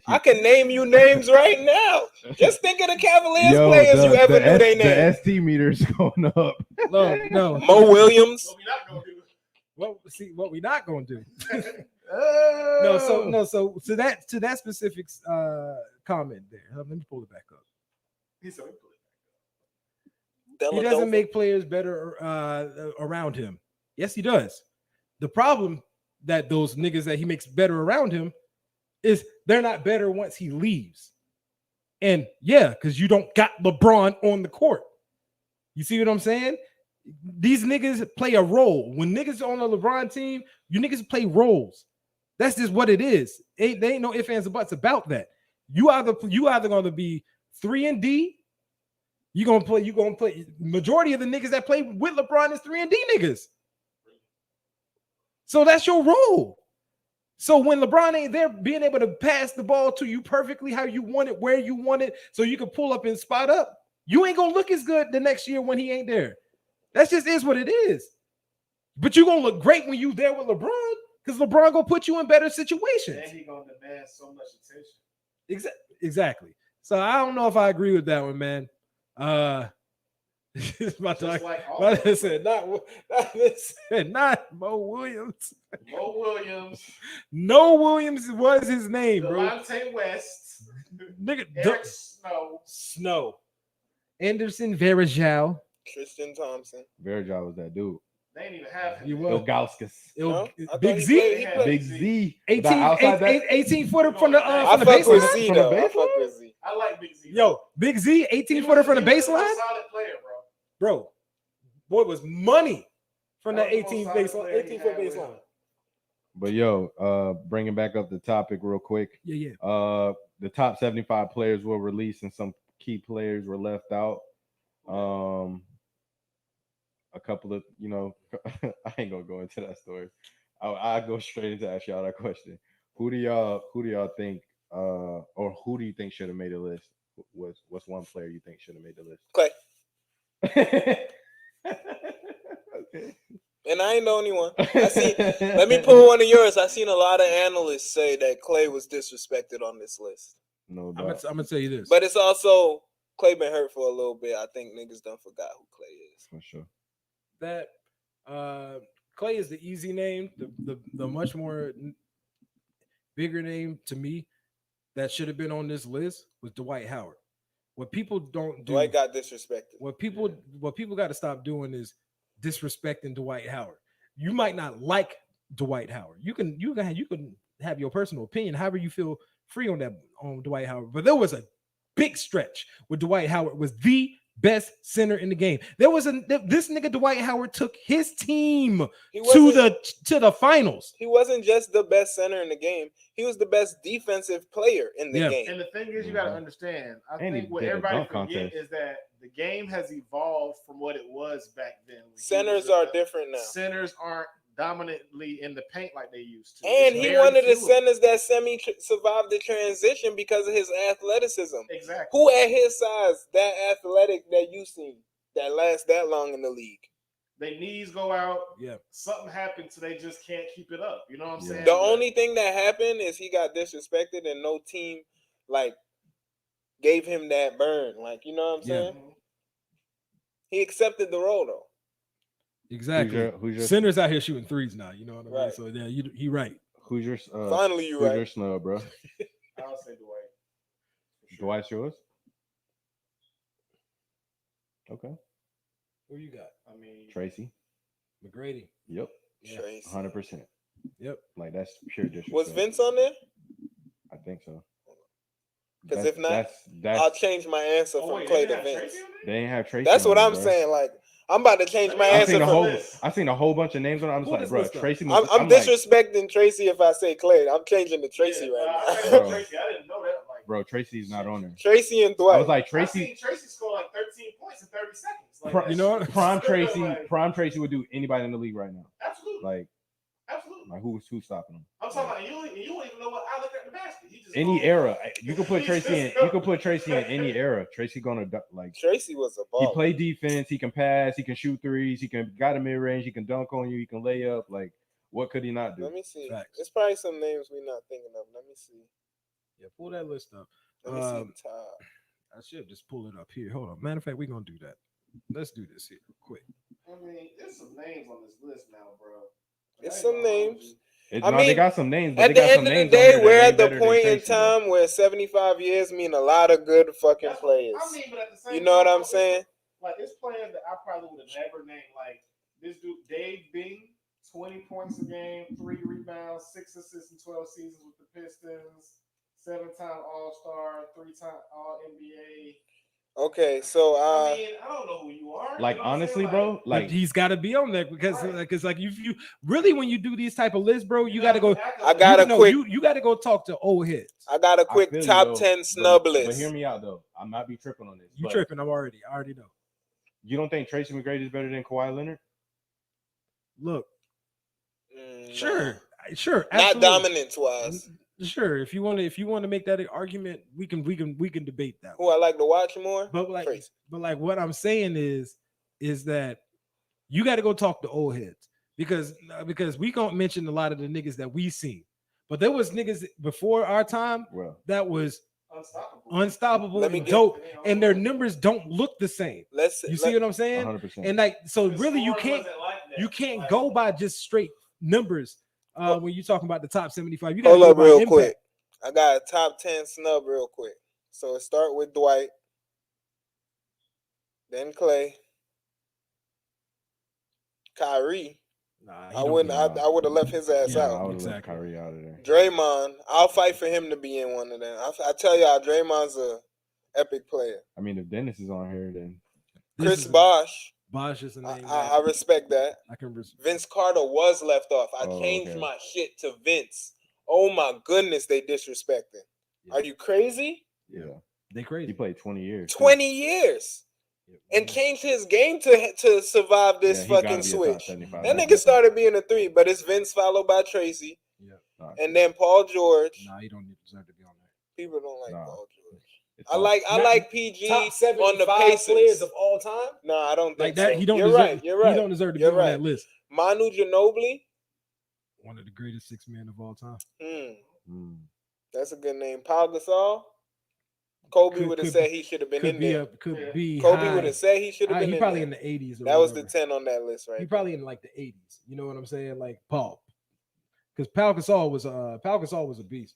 I can name you names right now. Just think of the Cavaliers players you ever knew they named. The ST meter's going up. No. Mo Williams. What we not gonna do? So to that specific comment there. Let me pull it back up. He doesn't make players better around him. Yes, he does. The problem that those niggas that he makes better around him is they're not better once he leaves. And yeah, because you don't got LeBron on the court. You see what I'm saying? These niggas play a role. When niggas on a LeBron team, you niggas play roles. That's just what it is. There ain't no ifs, ands, or buts about that. You either gonna be 3 and D. You're gonna play. Majority of the niggas that play with LeBron is 3 and D niggas. So that's your role. So when LeBron ain't there, being able to pass the ball to you perfectly how you want it, where you want it, so you can pull up and spot up, you ain't gonna look as good the next year when he ain't there. That just is what it is. But you're gonna look great when you there with LeBron, because LeBron gonna put you in better situations. And he gonna demand so much attention. Exactly. So I don't know if I agree with that one, man. Not Mo Williams. Mo Williams. No Williams was his name, bro. Delonte West. Nigga, Eric Snow. Anderson Varejao. Tristan Thompson. Varejao was that dude. They ain't even have him. You what? Ilgauskas. No? I thought Big he Z, played- he played- Big Z. 18, outside back. 18 footer from the I from the fuck with baseline. Z From the though. I baseline? fuck with Z. I like Big Z. Yo, Big Z, 18 He footer was- from the he was a baseline, solid player, bro. bro. Boy was money from That that was the 18 most solid baseline, player he 18-foot had with him. baseline. But yo, bringing back up the topic real quick. Yeah. The top 75 players were released and some key players were left out. A couple of, I ain't gonna go into that story. I go straight into ask y'all that question. Who do y'all think, or who do you think should have made a list? What's one player you think should have made the list? Clay. Okay. And I ain't the only one. Let me pull one of yours. I seen a lot of analysts say that Clay was disrespected on this list. No I'm doubt. gonna tell you this. But it's also Clay been hurt for a little bit. I think niggas done forgot who Clay is. For sure. That Clay is the easy name, the much more bigger name to me that should have been on this list was Dwight Howard. What people don't do, Dwight got disrespected. what people got to stop doing is disrespecting Dwight Howard. You might not like Dwight Howard. You can have your personal opinion, however you feel free on Dwight Howard. But there was a big stretch where Dwight Howard was the best center in the game. This nigga Dwight Howard took his team to the finals. He wasn't just the best center in the game. He was the best defensive player in the game. And the thing is, you got to understand. I And think he what did a everybody dunk forget contest. is that the game has evolved from what it was back then. Centers are different now. Centers aren't dominantly in the paint like they used to. And It's he very one of the few. centers that survived the transition because of his athleticism. Exactly. Who at his size, that athletic that you seen, that lasts that long in the league? Their knees go out. Yeah. Something happens, so they just can't keep it up. You know what I'm saying? The only thing that happened is he got disrespected and no team gave him that burn. You know what I'm saying? He accepted the role though. Exactly. Who's your Centers out here shooting threes now. You know what I mean? Right. So yeah, he right. Who's your Finally, you who's right. your snub, bro? I'll say Dwight. Dwight's yours? Okay. Who you got? I mean, Tracy. McGrady. Yep. Yeah. Tracy. 100%. Yep. Like that's pure disrespect. Was Vince on there? I think so. Because That's- if not, that's I'll change my answer oh, from wait, Clay they to didn't have Vince. Tracy on there? they ain't have Tracy. That's on what there, I'm bro. saying. I'm about to change my I answer seen a from. whole. I seen a whole bunch of names on it. I'm just Pull like, this bro, list up. Tracy. I'm disrespecting Tracy if I say Clay. I'm changing to Tracy Yeah, right I now. think Bro. Tracy. I didn't know that. Bro, Tracy's not on there. Tracy and I Dwight. was like, I Tracy. seen Tracy score like 13 points in 30 seconds. Like, Prime, that shit- prime Tracy. Like, Prime Tracy would do anybody in the league right now. absolutely. Like Absolutely. who's stopping him? I'm talking about you don't even know what I look at the basket. He just Any goes- era, you can put He Tracy in. just You can put Tracy in any era. Tracy gonna like. Tracy was a He ball. play defense. He can pass. He can shoot threes. He can got a mid range. He can dunk on you. He can lay up. Like, what could he not do? Let me see. Facts. There's probably some names we're not thinking of. Let me see. Yeah, pull that list up. Let me see. Top. I should just pull it up here. Hold on. Matter of fact, we're gonna do that. Let's do this here quick. I mean, there's some names on this list now, bro. Like, It's I ain't some gonna hold names. you. I No, they mean, got some names. But At they the got end some of the names on day, there that we're ain't at the better than point in Tracy, though. time where 75 years mean a lot of good fucking That's players. I mean, but at the same You know what time, I'm saying? Like, it's players that I probably would have never named. Like this dude, Dave Bing, 20 points a game, 3 rebounds, 6 assists in 12 seasons with the Pistons, 7-time All-Star, 3-time All-NBA. Okay, so I mean, I don't know who you are. Like, you know what I'm honestly, saying? bro, Like like he's got to be on there because Right. like if you really when you do these type of lists, bro, you got to go. I got a quick. You got to go talk to old heads. I got a I quick feel you, top though, 10 snub But list. hear me out though. I might be tripping on this. You but tripping? I already know. You don't think Tracy McGrady is better than Kawhi Leonard? Look, Mm, sure, Not absolutely. dominance wise. Sure, if you want to make that an argument, we can debate that. Who I like to watch more? But like, Tracy. what I'm saying is that you got to go talk to old heads because we can't mention a lot of the niggas that we seen, but there was niggas before our time Well, that was unstoppable. unstoppable Let me and get- dope, and their numbers don't look the same. You see what I'm saying? 100%. And like, so The really, you scoring can't wasn't like that. you can't Like, go by just straight numbers when you're talking about the top 75. You got Hold to go up by real impact. quick. I got a top 10 snub real quick. So it start with Dwight, then Clay, Kyrie, Nah, he I don't wouldn't. get- I would have left his ass Yeah, I out. would have Exactly. left Kyrie out of there. Draymond, I'll fight for him to be in one of them. I tell y'all, Draymond's a epic player. I mean, if Dennis is on here, then This Chris is a- Bosh, Bosh is a name. I respect that. I can. Vince Carter was left off. I Oh, changed okay. my shit to Vince. Oh my goodness, they disrespecting. Yeah. Are you crazy? yeah, They he crazy. played 20 years. too. 20 years. And changed his game to survive this Yeah, he gotta fucking be a top switch. 75 That guy. nigga started being a 3, but it's Vince followed by Tracy. Yeah. Nah, And then Paul George. Nah, he don't deserve to be on there. People don't like Nah. Paul George. it's I all- like PG Top on 75 the Pacers. players of all time. No, I don't think Like that, so. he don't. You're deserve, right. You're right. He don't deserve to be You're on right. that list. Manu Ginobili. One of the greatest 6 men of all time. Mm. That's a good name. Pau Gasol. Kobe Could- would have could said be- he should have been Could in be there. up. Could be. Kobe high. would have said he should have been He in probably there. in the 80s. That was the whatever. 10 on that list, right? He probably in like the 80s. You know what I'm saying? Like Paul, because Pau Gasol was a beast.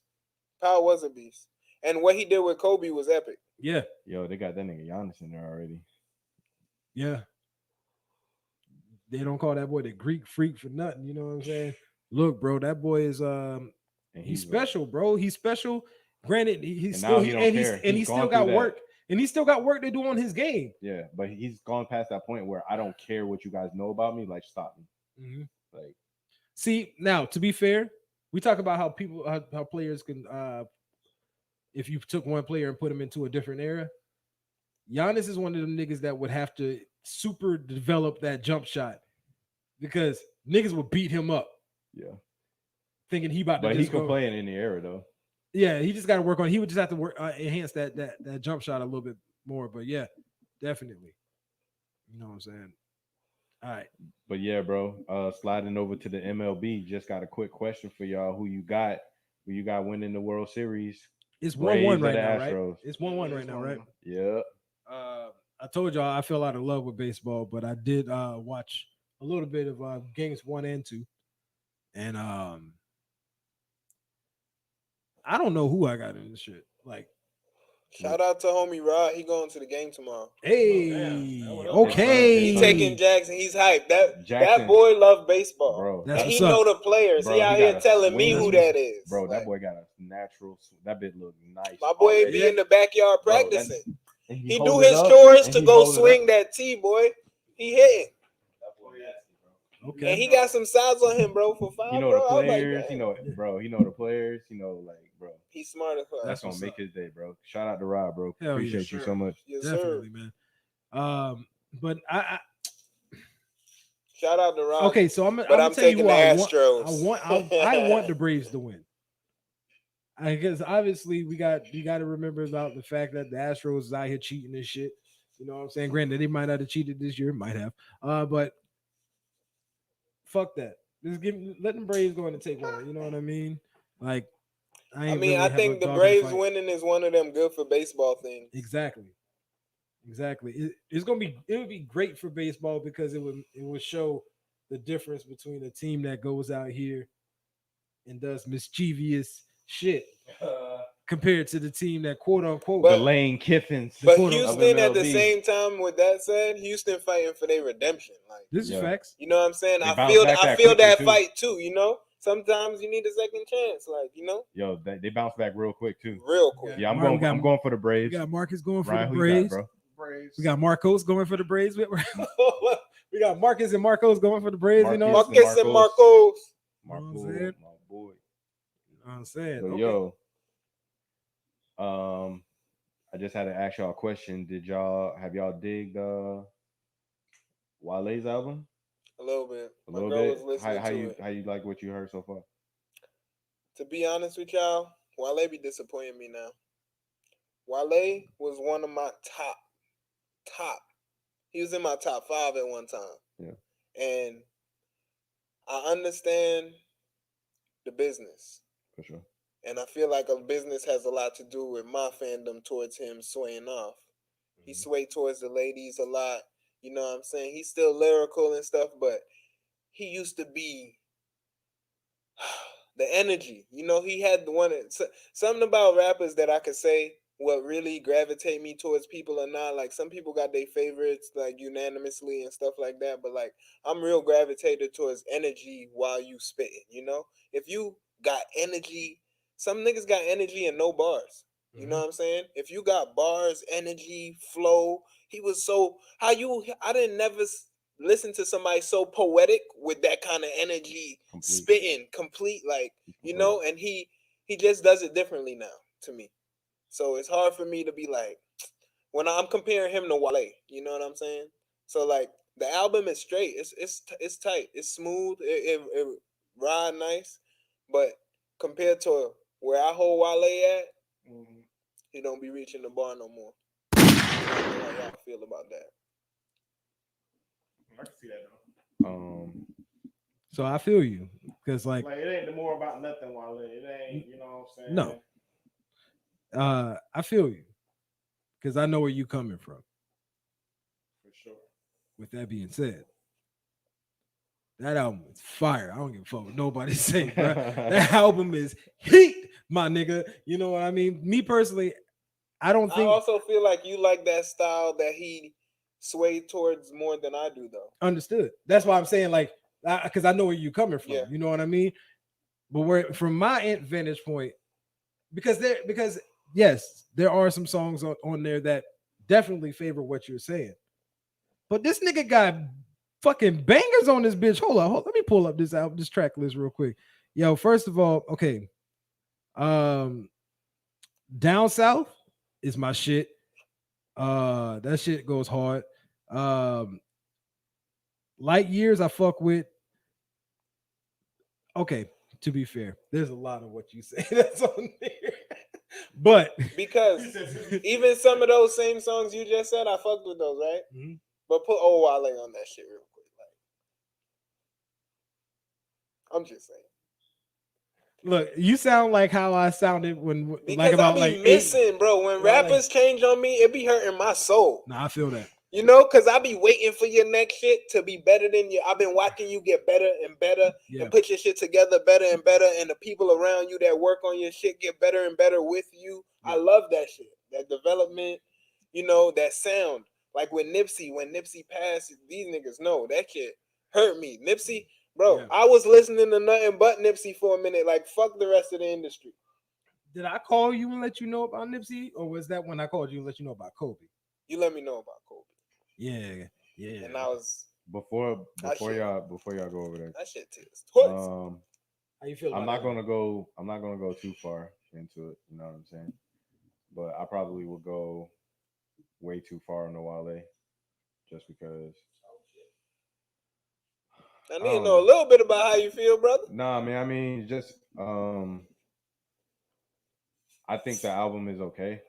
Pau was a beast. And what he did with Kobe was epic. Yeah, Yo, they got that nigga Giannis in there already. yeah. They don't call that boy the Greek freak for nothing. You know what I'm saying? Look, bro, that boy is And he's like- special, bro. He's special. Granted, he's And still now he don't care. and he He's still gone got through that. work. And he still got work to do on his game. Yeah, but he's gone past that point where I don't care what you guys know about me. Like, stop me. Mhm. Like, See, now to be fair, we talk about how people how players can if you took one player and put him into a different era. Giannis is one of them niggas that would have to super develop that jump shot because niggas would beat him up yeah. thinking he about to But he just can go. play in any era though. Yeah, he just got to work on. He would just have to work enhance that jump shot a little bit more. But yeah, definitely. You know what I'm saying? All right. But yeah, bro. Sliding over to the MLB. Just got a quick question for y'all. Who you got? Who you got winning the World Series? It's Braves 1-1 or right the now, right? Astros? It's 1-1 right now, right? Yeah. I told y'all I fell out of love with baseball, but I did watch a little bit of games 1 and 2. And I don't know who I got in this shit. Like, Shout out to homie Rod. He going to the game tomorrow. hey, Oh, damn. okay. He taking Jackson. He's hyped. That Jackson. boy love baseball. Bro. That's And he what's up. know the players. Bro, he out he here got a telling me swing. who that is. Bro, Like, that boy got a natural. That bit look nice. my boy already. be in the backyard Bro, that- practicing. and He hold do it his up, chores and to he go hold it swing up. that tee, boy. He hitting. Okay. And he got some sides on him, bro, for 5, You know bro. the I was like, players. damn. You know, bro. He know the players. You know, like, bro. He's smart as fuck. That's gonna what's make up. his day, bro. Shout out to Rob, bro. Hell yeah, Appreciate you sure. so much. Yes, Definitely, sir. man. But I Shout out to Rob. okay, so I'm But gonna I'm tell you taking who the I want. Astros. I want the Braves to win. I guess obviously we got to remember about the fact that the Astros is out here cheating and shit. You know what I'm saying? Granted, they might not have cheated this year, might have. But fuck that. Just let them Braves go in and take one. You know what I mean? Like, I think the Braves winning is one of them good for baseball things. Exactly. It would be great for baseball because it would show the difference between a team that goes out here and does mischievous shit compared to the team that quote unquote But- The Lane Kiffins. But Of Houston, at the MLB. same time, with that said, Houston fighting for their redemption. Like, this is Yeah. facts. you know what I'm saying? They I bounce feel back I that feel quickly, that too. fight too. You know, sometimes you need a second chance. Like, you know, Yo, they bounce back real quick too. real quick. Yeah, I'm Mark, we going. got- I'm going for the We Braves. got Marcus going for Ryan, the who you got, Braves. bro? Braves. We got Marcos going for the Braves. We got Marcus and Marcos going for the Braves. You know Marcus. what Marcus and Marcos. Marcos. Marco, You know what I'm saying? my boy. I'm saying? So, Okay. yo, I just had to ask y'all a question. Have y'all digged Wale's album? A little bit. A My little girl bit. was listening How to you it. how you like what you heard so far? To be honest with y'all, Wale be disappointing me now. Wale was one of my top. He was in my top 5 at one time. Yeah. And I understand the business. For sure. And I feel like a business has a lot to do with my fandom towards him swaying off. He swayed towards the ladies a lot. You know what I'm saying? He's still lyrical and stuff, but he used to be the energy. You know, he had the one something about rappers that I could say what really gravitate me towards people or not. Like some people got their favorites like unanimously and stuff like that, but like I'm real gravitated towards energy while you spitting, you know? If you got energy, some niggas got energy and no bars. You know what I'm saying? If you got bars, energy, flow, he was so how you I didn't never listen to somebody so poetic with that kind of energy, Complete. spitting, complete, like, you know, and he just does it differently now to me. So it's hard for me to be like, when I'm comparing him to Wale, you know what I'm saying? So like the album is straight, it's tight, it's smooth, it ride nice, but compared to where I hold Wale at, he don't be reaching the bar no more. I don't know how y'all feel about that. I can see that though. So I feel you because Like it ain't the more about nothing, Wale. It ain't, you know what I'm saying? No. I feel you because I know where you coming from. For sure. With that being said, that album is fire. I don't give a fuck what nobody say, bro. That album is heat, my nigga. You know what I mean? Me personally, I don't I think. also feel like you like that style that he swayed towards more than I do, though. Understood. That's why I'm saying, like, because I know where you're coming from. Yeah. You know what I mean? But where, from my vantage point, because yes, there are some songs on there that definitely favor what you're saying. But this nigga got fucking bangers on this bitch. Hold on, let me pull up this track list real quick. Yo, first of all, okay. Down South is my shit. That shit goes hard. Light Years I fuck with. Okay, to be fair, there's a lot of what you say that's on there. But because even some of those same songs you just said, I fucked with those, right? Mm-hmm. But put old Wale on that shit real quick. Like, I'm just saying. Look, you sound like how I sounded when because like about I be like missing, bro. When rappers change on me, it be hurting my soul. Nah, I feel that. You know, because I be waiting for your next shit to be better than you. I've been watching you get better and better and put your shit together better and better. And the people around you that work on your shit get better and better with you. I love that shit. That development, you know, that sound. Like when Nipsey passed, these niggas know that shit hurt me. Nipsey, bro, I was listening to nothing but Nipsey for a minute. Like, fuck the rest of the industry. Did I call you and let you know about Nipsey? Or was that when I called you and let you know about Kobe? You let me know about Kobe. Yeah. And I was before y'all go over there. That shit is how you feel? I'm not gonna go too far into it. You know what I'm saying? But I probably will go way too far on the Wale, just because. I need to know a little bit about how you feel, brother. Nah, man. I mean, just I think the album is okay.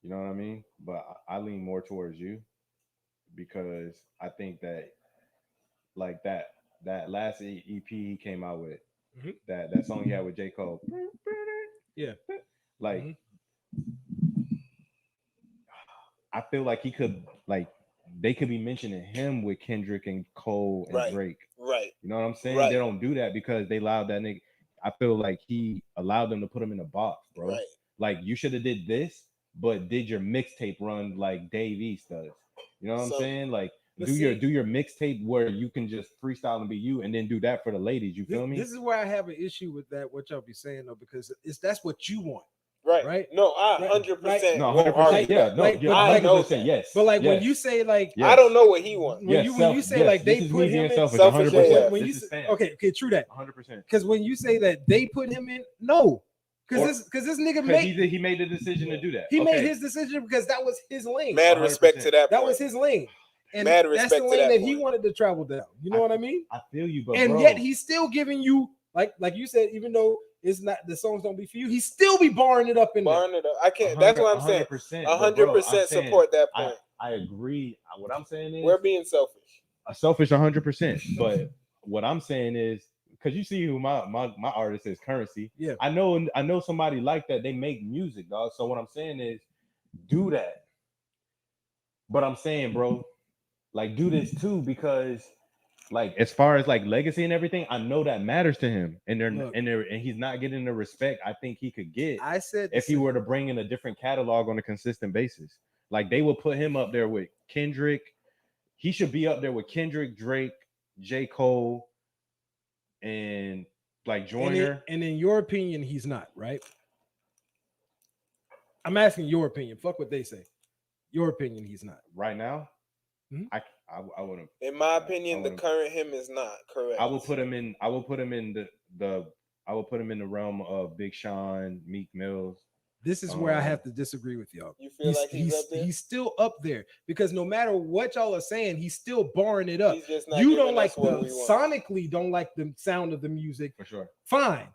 You know what I mean? But I lean more towards you because I think that like that last EP he came out with, that song he had with J. Cole. Yeah. Like I feel like he could they could be mentioning him with Kendrick and Cole and Drake. Right. You know what I'm saying? Right. They don't do that because they allowed that nigga. I feel like he allowed them to put him in a box, bro. Right. Like you should have did this, but did your mixtape run like Dave East does? You know what I'm saying? Like do your mixtape where you can just freestyle and be you, and then do that for the ladies. You feel me? This is where I have an issue with that. What y'all be saying though, because that's what you want. Right. Right. No, I 100%. No, 100%. Yeah. No. 100%. Yes. But like yes. when you say like, I don't know what he wants. When you say like they put him in selfish. selfish. 100%. When you say, okay, true that. 100%. Because when you say that they put him in, no, because this nigga he made the decision to do that. He made his decision because that was his lane. Mad respect to that. That was his lane. And mad that's the lane that he wanted to travel down. You know what I mean? I feel you, but and yet he's still giving you like you said, even though it's not the songs don't be for you, he still be barring it up in there. It up. I can't. That's what I'm saying. 100% support that point. I agree. What I'm saying is we're being selfish. Selfish 100%. But what I'm saying is because you see who my artist is, Currency. Yeah. I know somebody like that. They make music, dog. So what I'm saying is do that. But I'm saying, bro, like do this too because like as far as like legacy and everything, I know that matters to him, and Look. and he's not getting the respect I think he could get I said if he were to bring in a different catalog on a consistent basis. Like they will put him up there with Kendrick. He should be up there with Kendrick, Drake, J. Cole, and like Joyner. and in your opinion, he's not, right? I'm asking your opinion. Fuck what they say. Your opinion, he's not. Right now, Mhm. I wouldn't. In my opinion, I the wouldn't- current him is not correct. I will put him in. I will put him in the. I will put him in the realm of Big Sean, Meek Mills. This is where I have to disagree with y'all. You feel like he's up there? He's still up there because no matter what y'all are saying, he's still barring it up. He's just not You giving don't like us what the we want. sonically don't like the sound of the music. For sure. Fine.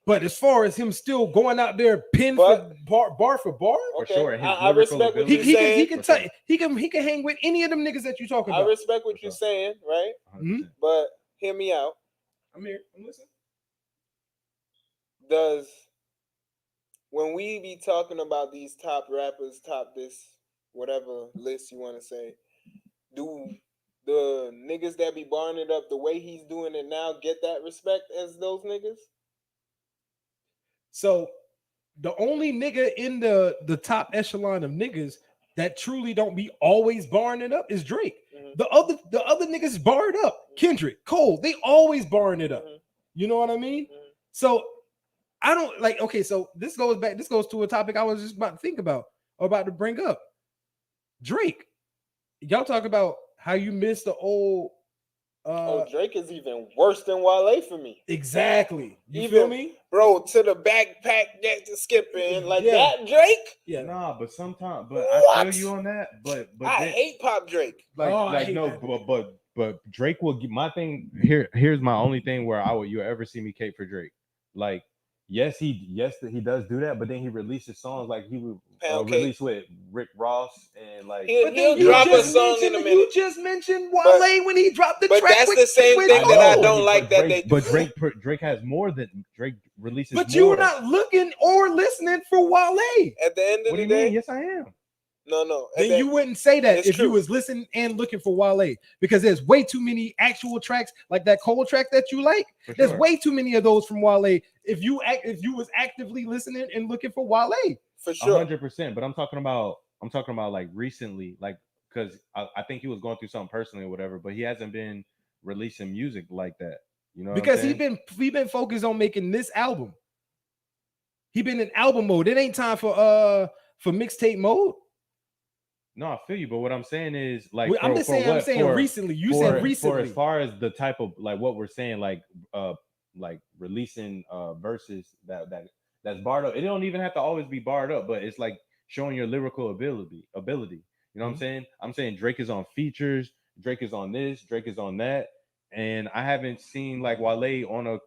But as far as him still going out there pin But- for bar for bar, For Okay, sure. His I lyrical respect what ability- you're he saying. can For tell sure. he can hang with any of them niggas that you talking I about. respect what For you're sure. saying, right? 100%. But hear me out. I'm here. I'm listening. Does when we be talking about these top rappers, top this whatever list you want to say, do the niggas that be barring it up the way he's doing it now get that respect as those niggas? So the only nigga in the top echelon of niggas that truly don't be always barring it up is Drake. Mhm. The other niggas barred up. Kendrick, Cole, they always barring it up. Mhm. You know what I mean? Mhm. So I don't like. Okay, so this goes to a topic I was just about to think about or about to bring up. Drake, y'all talk about how you missed the old. Drake is even worse than Wale for me, Exactly. You Even- feel me? bro. To the backpack that to skipping like Yeah. that, Drake. Yeah. Nah, but sometimes, but What? I feel you on that. But I then, hate Pop Drake. like Oh, I like hate no, that. but Drake will give my thing here's my only thing where you ever see me cape for Drake. Like yes he does do that, but then he releases songs like he would Pound cake. release with Rick Ross and like He'll you drop a just song in a mentioned- minute. You just mentioned Wale when he dropped the But track. that's with, the same with thing Cole. that I know, don't like that Drake, they but do. Drake has more than Drake releases. But more. you're not looking or listening for Wale. At the end of What the do you day, mean? Yes, I am. no. Then you wouldn't say that It's if you true. was listening and looking for Wale, because there's way too many actual tracks like that Cole track that you like. For There's sure. way too many of those from Wale. If you was actively listening and looking for Wale, for sure. 100%. But I'm talking about like recently, like because I think he was going through something personally or whatever, but he hasn't been releasing music like that. You know, because what I'm he been focused on making this album. He been in album mode. It ain't time for mixtape mode. No, I feel you, but what I'm saying is like I'm just saying. I'm saying recently. You said recently. For as far as the type of like what we're saying, like releasing verses that's barred up. It don't even have to always be barred up, but it's like showing your lyrical ability. You know what I'm saying? I'm saying Drake is on features, Drake is on this, Drake is on that, and I haven't seen like Wale on a.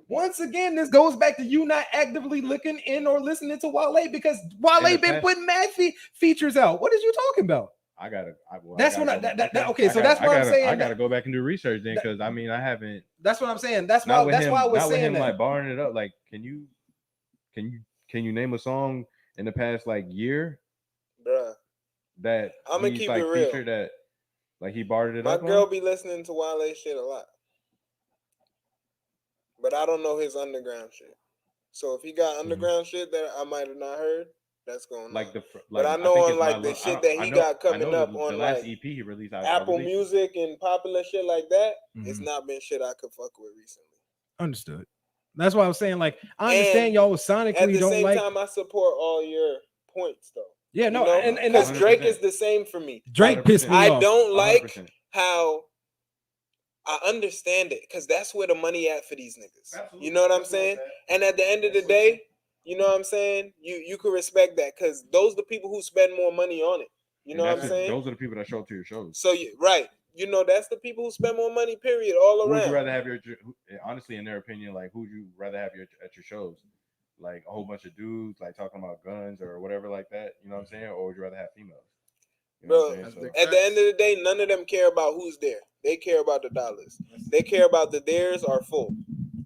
Once again, this goes back to you not actively looking in or listening to Wale because Wale In the been past- putting mad features out. What is you talking about? That's what I'm I saying. gotta go back and do research then, because I mean I haven't. That's what I'm saying. That's why. Not with That's him, why I was not with saying him that. like barring it up. Like, can you name a song in the past like year Bruh. that I'ma he's keep like it real. featured that like he barred it My up? girl on? be listening to Wale shit a lot, but I don't know his underground shit. So if he got underground shit that I might have not heard, that's going like on. the But I think know it's on like My the Love- shit I that he know- got I coming know up the on last like EP he released. Apple released it. Music and popular shit like that, it's Mhm. not been shit I could fuck with recently. Understood. That's why I was saying. Like, I understand And y'all At sonically the don't same like. time, I support all your points though. Yeah, no, You know? and Because that's, Drake 100%. is the same for me. Drake pissed me I off. don't like 100%. how I understand it because that's where the money at for these niggas. Absolutely. You know what I'm saying? And at the end of the day, you know what I'm saying? You can respect that because those are the people who spend more money on it. You know what I'm saying? Those are the people that show up to your shows. So right, you know that's the people who spend more money. Period, all Who would you around. rather have honestly, in their opinion, like who would you rather have at your shows? Like a whole bunch of dudes like talking about guns or whatever like that. You know what I'm saying? Or would you rather have females? You know what I'm Bro, saying? at the end of the day, none of them care about who's there. They care about the dollars. They care about the theirs are full.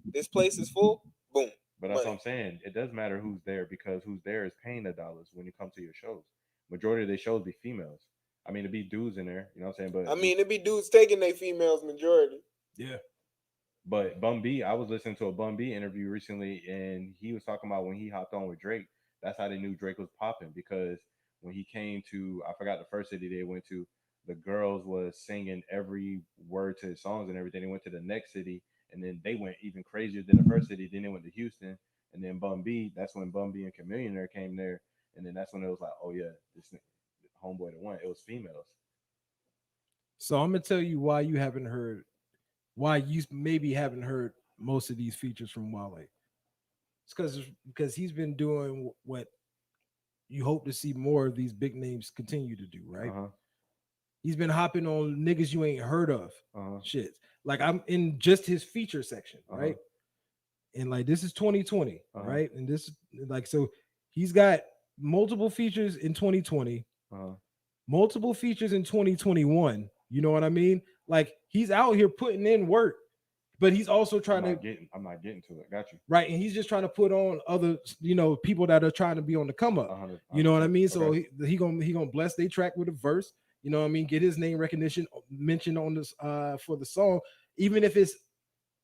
This place is full. Boom. But that's what money. I'm saying. It does matter who's there because who's there is paying the dollars when you come to your shows. Majority of their shows be females. I mean, it'd be dudes in there, you know what I'm saying? But I mean, it be dudes taking their females majority. Yeah. But Bun B, I was listening to a Bun B interview recently, and he was talking about when he hopped on with Drake. That's how they knew Drake was popping, because when he came to, I forgot the first city they went to, the girls was singing every word to his songs and everything. They went to the next city, and then they went even crazier than the first city. Then they went to Houston, and then Bun B. That's when Bun B and Chamillionaire came there, and then that's when it was like, oh yeah, this homeboy the one. It was females. So I'm gonna tell you why you maybe haven't heard most of these features from Wale. It's because he's been doing what you hope to see more of these big names continue to do, right? Uh-huh. He's been hopping on niggas you ain't heard of. Shit. Like I'm in just his feature section, right? And like this is 2020, right? And this like so he's got multiple features in 2020, multiple features in 2021. You know what I mean? Like he's out here putting in work, but he's also trying I'm not getting to it. Got you. Right, and he's just trying to put on other, people that are trying to be on the come up. You know what I mean? So he gonna bless their track with a verse. You know what I mean? Get his name recognition mentioned on this for the song, even if it's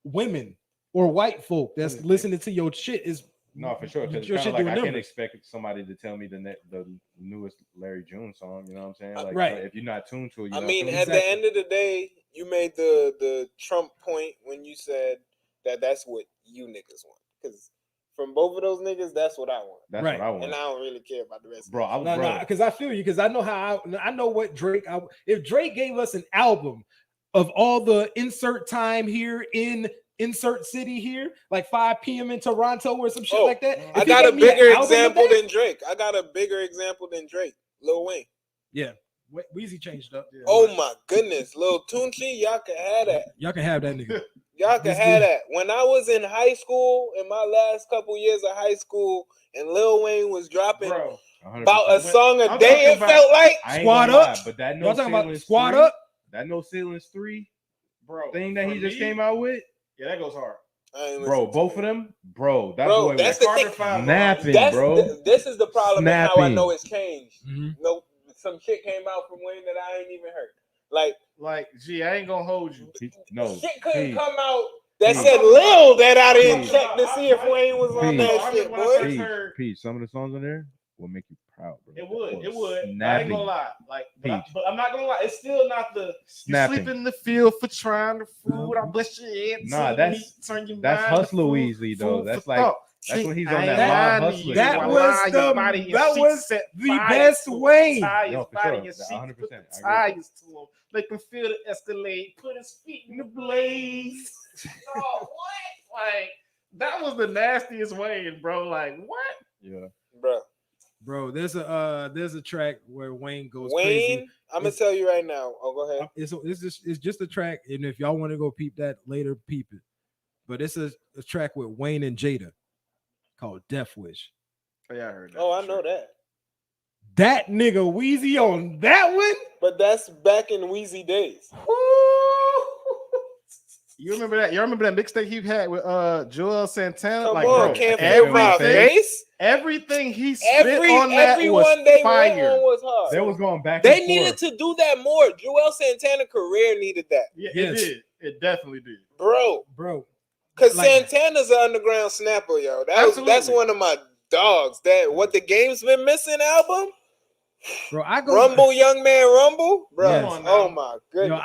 women or white folk that's listening to your shit. Is no, for sure. Because kind of like I can't expect somebody to tell me the newest Larry June song. You know what I'm saying? Like, right. If you're not tuned to it, I mean, at the end of the day, you made the Trump point when you said that's what you niggas want. Because from both of those niggas, that's what I want. That's what I want. And I don't really care about the rest. Bro, because I feel you. Because I know I know what Drake. If Drake gave us an album of all the insert time here in insert city here, like 5 p.m. in Toronto or some shit like that. I got a bigger example than Drake. Lil Wayne. Yeah. Weezy changed up. Yeah, oh my goodness. Lil Tunchi, y'all can have that. Y'all can have that nigga. Y'all can have that. When I was in high school, in my last couple years of high school, and Lil Wayne was dropping about a song a day, it felt like Squad Up. But that No Ceilings Squad Up. That No Ceilings 3 bro thing that he just came out with. Yeah, that goes hard. Bro, both of them, bro. That bro, boy that's was the snapping, bro. This is the problem and how I know it's changed. Mm-hmm. No, some shit came out from Wayne that I ain't even heard. Like, gee, I ain't gonna hold you. No, shit couldn't come out that said Lil that I didn't check to see if Wayne was on that shit, boy. Pete, some of the songs on there will make you proud, bro. It would. Snapping. I ain't gonna lie. But I'm not gonna lie. It's still not the snapping. You sleep in the field for trying to food. I bless your head. Nah, that's Hustler Weasley though. That's like that's when he's on that live Hustler. That was the best Wayne. No, for sure. 100%. Tires to him. Make him feel the Escalade. Put his feet in the blaze. Oh, what? Like that was the nastiest Wayne, bro. Like what? Yeah, bro. There's a track where Wayne goes crazy. I'm gonna tell you right now. Oh, go ahead. It's just a track, and if y'all want to go peep that later, peep it. But it's a track with Wayne and Jada called Death Wish. Oh yeah, I heard that. Oh, I know that. That nigga Weezy on that one. But that's back in Weezy days. You remember that? You remember that mixtape he had with Joel Santana? Come like, on, bro, can't feel my face. Everything he spit on that everyone was they fire. went on was hard. They was going back. They needed to do that more. Joel Santana career needed that. Yeah, it did. It definitely did, bro. Because Santana's an underground snapper, yo. That's one of my dogs. That What the Game's Been Missing album. Bro, I go Rumble, Young Man Rumble, bro. Yes. Oh my goodness. Yo,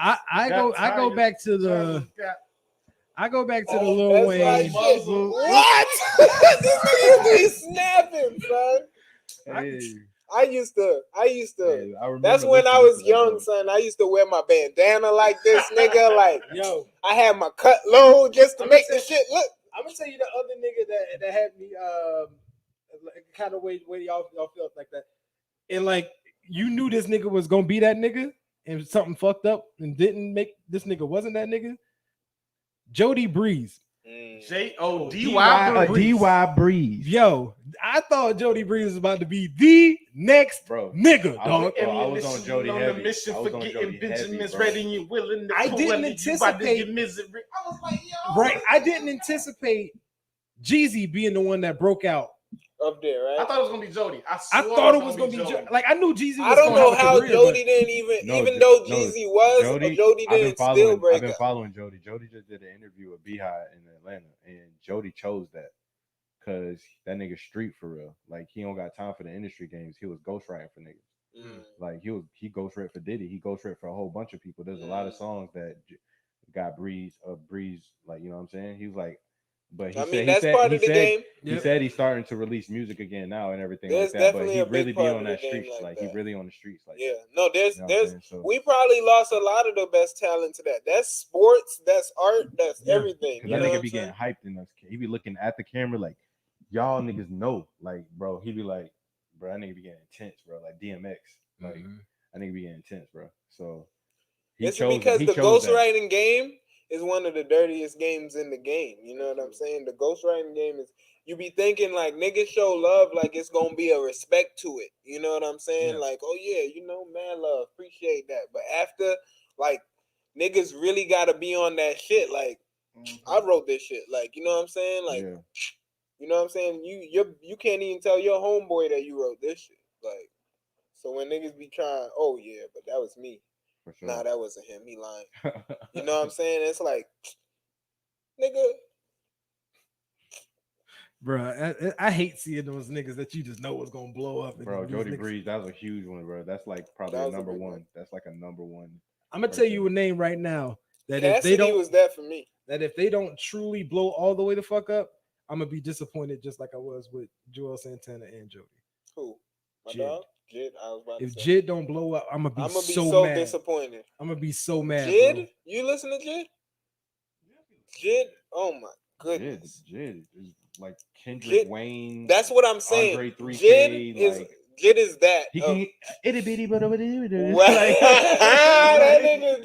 I go back to the Lil Wayne. What? This nigga be snapping, son. Hey. I used to. Hey, that's when I was young, son. I used to wear my bandana like this, nigga. Like, yo, I had my cut low just to make the shit look. I'm gonna tell you the other nigga that had me kind of way y'all felt like that. And like you knew this nigga was gonna be that nigga, and something fucked up and didn't make this nigga wasn't that nigga. Jody Breeze. DY Breeze. Yo, I thought Jody Breeze was about to be the next nigga, dog. I was on Jody on heavy. the mission for getting Benjamin's ready and you willing to I didn't anticipate misery. I was like, yo. Right. I didn't anticipate Jeezy being the one that broke out up there, right? I thought it was gonna be Jody. I I swore thought it was gonna be Jody. like I knew Jeezy was I don't gonna know have a how career, Jody but didn't even, No, even though no, Jeezy was, Jody I've been didn't still following. break I've been up. following Jody. Jody just did an interview with Beehive in Atlanta, and Jody chose that because that nigga street for real. Like he don't got time for the industry games. He was ghostwriting for niggas. Mm. Like he ghostwrote for Diddy. He ghostwrote for a whole bunch of people. There's a lot of songs that got breeze. Like you know what I'm saying. He was like, but I mean, that's part of the game. He said he's starting to release music again now and everything There's like that. But definitely he a big really be part on of the that game streets. like Like that. he really on the streets. Like Yeah, that. no, there's You know what I'm saying? So, we probably lost a lot of the best talent to that. That's sports, that's art, that's everything. Cause You that know nigga what be I'm saying? getting hyped in us. He be looking at the camera like, y'all niggas know. Like, bro, he be like, bro, that nigga be getting intense, bro. Like DMX. Like, that nigga be getting intense, bro. So It's because the ghostwriting game is one of the dirtiest games in the game. You know what I'm saying? The ghostwriting game is, you be thinking like niggas show love like it's gonna be a respect to it. You know what I'm saying? Yeah. Like, oh yeah, you know, man love, appreciate that. But after, like, niggas really gotta be on that shit. Like, I wrote this shit. Like, you know what I'm saying? Like, you know what I'm saying? You can't even tell your homeboy that you wrote this shit. Like, so when niggas be trying, oh yeah, but that was me. For sure. Nah, that wasn't him. He lying. You know what I'm saying? It's like, nigga. bro, I hate seeing those niggas that you just know was gonna blow up. Bro, Jody Breeze, that was a huge one, bro. That's like probably a number one. That's like a number one. I'm gonna tell you a name right now that Cassidy if they don't was that for me. That if they don't truly blow all the way the fuck up, I'm gonna be disappointed, just like I was with Joel Santana and Jody. Who? My Jid. dog? Jid. I was about if to say. Jid don't blow up, I'm gonna be so mad. Disappointed. I'm gonna be so mad. Jid? Bro. You listen to Jid? Jid? Oh my goodness. Jid is like Kendrick Wayne. That's what I'm saying. Andre 3K, Jid is that. He can itty bitty but that nigga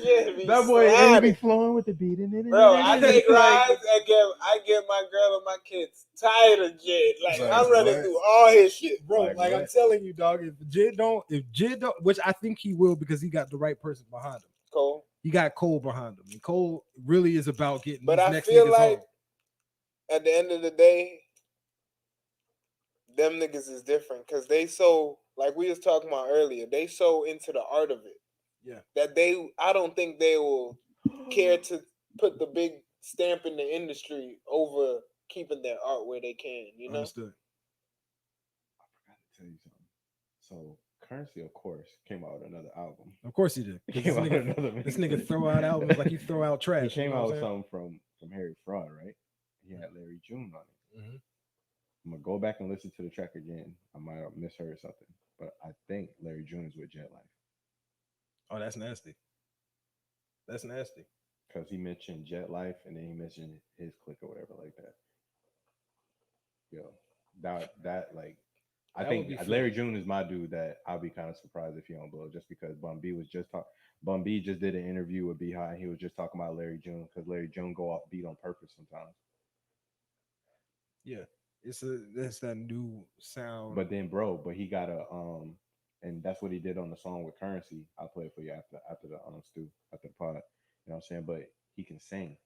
Jid be that boy he be flowing with the beat in it. Bro, I take rides. I get my girl and my kids tired of Jid. Like I'm running through all his shit, bro. Like I'm telling you, dog. If Jid don't, which I think he will because he got the right person behind him. Cole. He got Cole behind him, and Cole really is about getting. But these I next feel niggas like home. At the end of the day, them niggas is different because they so, like we was talking about earlier, they so into the art of it. Yeah. That I don't think they will care to put the big stamp in the industry over keeping their art where they can, you know? Understood. I forgot to tell you something. So Currency, of course, came out with another album. Of course he did. This nigga throw out albums like he throw out trash. He came out with something from Harry Fraud, right? He had Larry June on it. Mm-hmm. I'm gonna go back and listen to the track again. I might have misheard something, but I think Larry June is with Jet Life. Oh, that's nasty. That's nasty. Because he mentioned Jet Life and then he mentioned his clique or whatever like that. Yo, that like, I think Larry June is my dude that I'll be kind of surprised if he don't blow, just because Bun B just did an interview with Beehive. He was just talking about Larry June because Larry June go off beat on purpose sometimes. Yeah, that's that new sound. But then, he got a and that's what he did on the song with Currency. I'll play it for you after the stew, after the pod. You know what I'm saying? But he can sing.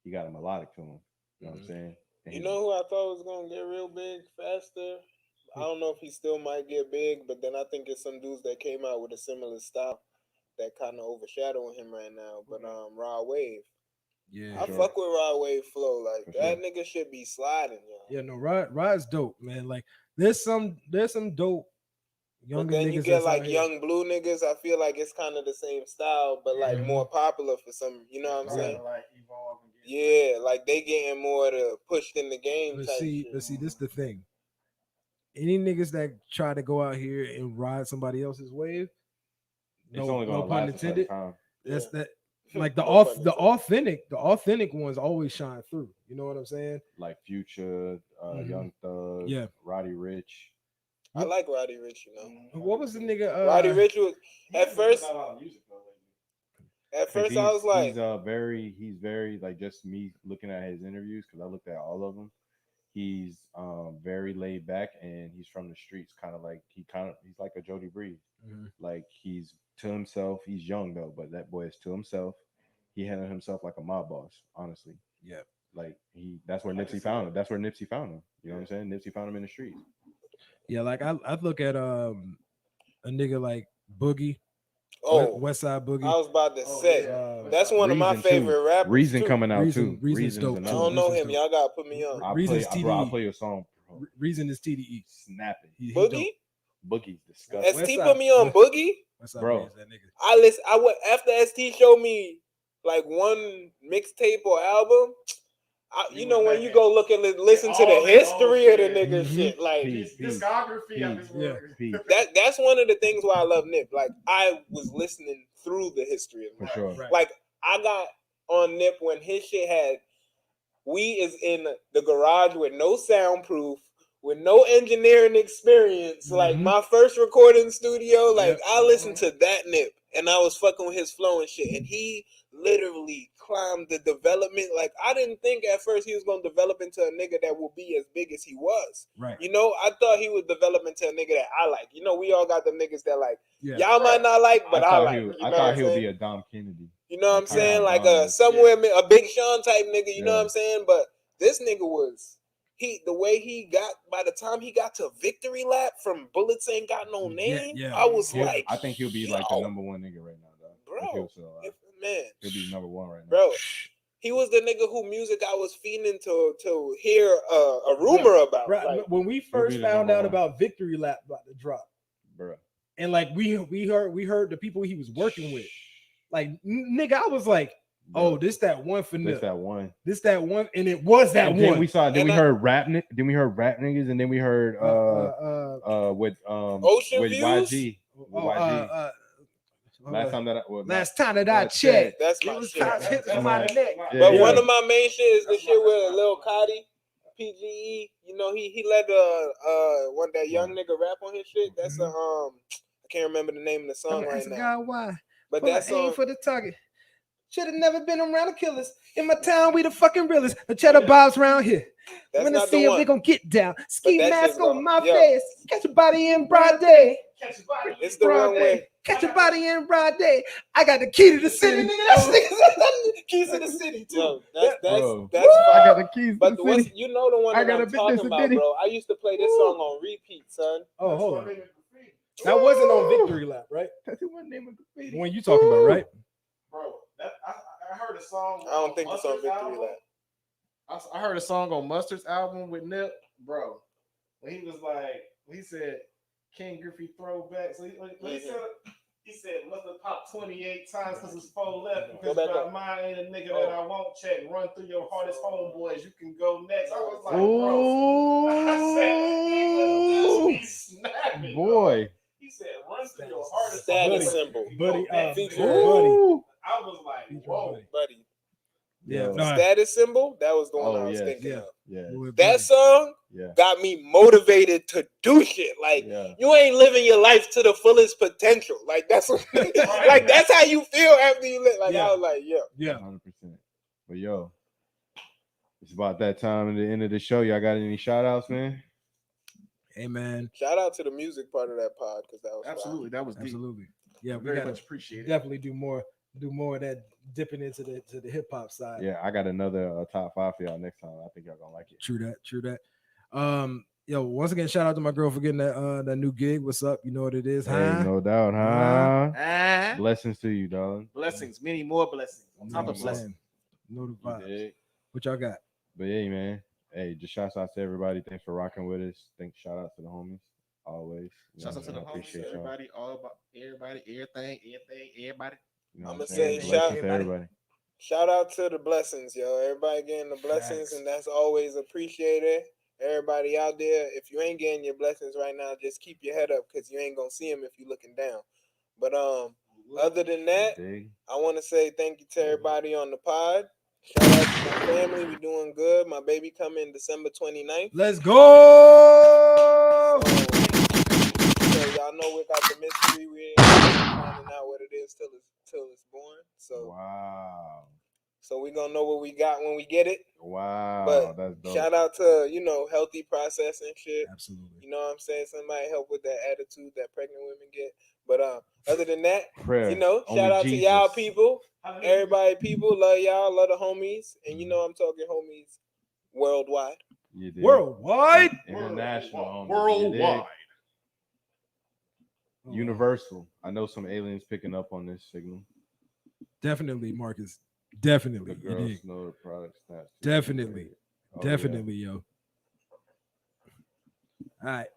He got a melodic to him. You know what I'm saying? And you know who I thought was gonna get real big faster? I don't know if he still might get big, but then I think it's some dudes that came out with a similar style that kind of overshadowing him right now. But Rod Wave. Yeah, I fuck with Rod Wave flow. Like that nigga should be sliding, yo. Yeah, no, Rod's dope, man. Like there's some dope younger niggas. But then you get like young blue niggas. I feel like it's kind of the same style, but like more popular for some. You know what I'm saying? Like evolve and yeah, like they getting more to pushed in the game. But see, this is the thing. Any niggas that try to go out here and ride somebody else's wave, no pun intended. That's that. Like the authentic ones always shine through. You know what I'm saying? Like Future, Young Thug, Roddy Rich. I like Roddy Rich, you know. What was the nigga? Roddy Rich was at first. At first, I was like, he's very like, just me looking at his interviews because I looked at all of them. He's very laid back and he's from the streets, kind of like he's like a Jody Breeze. Mm-hmm. Like he's to himself. He's young though, but that boy is to himself. He handled himself like a mob boss, honestly. Yeah. Like that's where Nipsey found him. That's where Nipsey found him. You know what I'm saying? Nipsey found him in the streets. Yeah, like I look at a nigga like Boogie, Oh, West Side I Boogie. was about to say that's one of my Reason, too. favorite rappers. Reason too. coming out Reason- too. Reason's Reason's dope, I too. another. don't know Reason's him. dope. Y'all gotta put me on. I'll Reason's play, bro. I'll TDE. play your song, bro. Reason is TDE. Snapping. He Boogie, Boogie's disgusting. West ST Side- put me on West- Boogie. West Side Bro. Boogie is that nigga. I listen. I went after ST showed me like one mixtape or album. You know when you go look and listen to the history of the nigga Mhm. shit, like His discography of his work. that's one of the things why I love Nip. Like I was listening through the history of For Nip. sure. Right. Like I got on Nip when his shit had we is in the garage with no soundproof, with no engineering experience. Like Mhm. my first recording studio, like Yep. I listened to that Nip and I was fucking with his flow and shit. And he literally climbed the development. Like I didn't think at first he was gonna develop into a nigga that will be as big as he was. Right. You know, I thought he would develop into a nigga that I like. You know, we all got them niggas that like Yeah. y'all might not like, but I like. I thought he would be a Dom Kennedy. You know what I'm Like, saying? Kyle Like Dom. somewhere a Big Sean type nigga. You know Yeah. what I'm saying? But this nigga was the way he got. By the time he got to Victory Lap from Bullets Ain't Got No Name, yeah. I was Yeah, like, I think he'll be like the number one nigga right now, though. Bro, If he was still alive. man, He'll be number one right now. bro. He was the nigga who music I was feeding to hear a rumor about. Right. Like, When we be first the found number out one. about Victory Lap about to drop, Bro. and like we heard the people he was working with, like nigga, I was like, oh, this that one for That's Nip. that one. This that one, and it was that And one. then we saw. Then And we I- heard rap. Then we heard rap niggas, and then we heard with Ocean with Views? YG. With YG. Last time that I checked, that's it my was shit. time to hit my neck. But Yeah. one of my main shit is the That's shit my- with that's my- Lil Cotty, PGE. You know, he let one that young nigga rap on his shit. That's I can't remember the name of the song right now. God, why? But Pull that an aim song, for the target. Should have never been around the killers. In my town, we the fucking realest. The cheddar bobs around here. that's Wanna not see the if one. we gonna get down. Ski that mask shit on go- my yo. face. Catch a body in broad day. It's the Broad one day. where Catch a body in broad day. I got the key to the city. Nigga, that's niggas keys to the city too. yo, Bro. that's I fire. got the keys to But the what's, city. you know the one I that got a I'm bit talking this a about, ditty. bro. I used to play this song on repeat, son. Oh, hold on. That wasn't on Victory Lap, right? That's the one name of the The video. one you talking about, right? Bro, I heard a song. I don't think it's on Mustard's Victory album. Lap. I heard a song on Mustard's album with Nip, bro. When he was like, he said King Griffey throwback. So he said Mustard popped 28 times because his phone left. Because Go back by up. mine ain't a nigga that I won't check. Run through your hardest homeboys. You can go next. I was like, bro. I said, he's snapping, Boy. dog. He said, run through your hardest Status homeboys. symbol. You can go Buddy, next. feature Ooh. I was like, whoa. Buddy. Yeah. Yo. No, Status symbol, that was the one Oh, I was yeah. thinking Yeah. of. Yeah. with That Buddy. song Yeah. got me motivated to do shit. Like Yeah. you ain't living your life to the fullest potential. Like that's what, like that's how you feel after you live. Like Yeah. I was like, yeah. Yeah. 100%. But yo, it's about that time at the end of the show. Y'all got any shout outs, man? Hey man, Shout out to the music part of that pod because that was Absolutely, that was deep. absolutely. Yeah, we Very gotta much appreciate it. definitely do more of that dipping into the hip hop side. Yeah, I got another top 5 for y'all next time. I think y'all gonna like it. True that. Yo, once again, shout out to my girl for getting that new gig. What's up? You know what it is, Hey, huh? no doubt, huh? Ah, Blessings to you, dog. blessings, many more blessings on You top know of what I'm blessings. saying? Know the You vibes. dig? What y'all got? But yeah, man. Hey, just shouts out to everybody. Thanks for rocking with us. Shout out to the homies. Always. You know Shouts what out to I'm the saying? I homies, appreciate y'all. everybody, all about everybody, everything, everybody. You know I'ma what I'm say saying? shout- Blessings to everybody. Shout out to the blessings, yo. Everybody getting the blessings, Facts. and that's always appreciated. Everybody out there, if you ain't getting your blessings right now, just keep your head up because you ain't gonna see them if you're looking down. But other than that, Dig? I want to say thank you to everybody on the pod. Shout out to my family. We doing good. My baby coming December 29th. Let's go. So y'all know we got the mystery. We ain't finding out what it is till it's born. So Wow. we gonna know what we got when we get it. Wow. But That's dope. shout out to healthy process and shit. Absolutely. You know what I'm saying? Somebody help with that attitude that pregnant women get. But other than that, Prayer. shout Only out to y'all Jesus. people. Everybody, people, love y'all, love the homies. And I'm talking homies worldwide. You dig? Worldwide. International. homies. You dig? Worldwide. Oh, Universal. I know some aliens picking up on this signal. definitely, Marcus. Definitely. The You girls dig? know the product stats. Definitely. Oh, yeah. Definitely, yo. All right.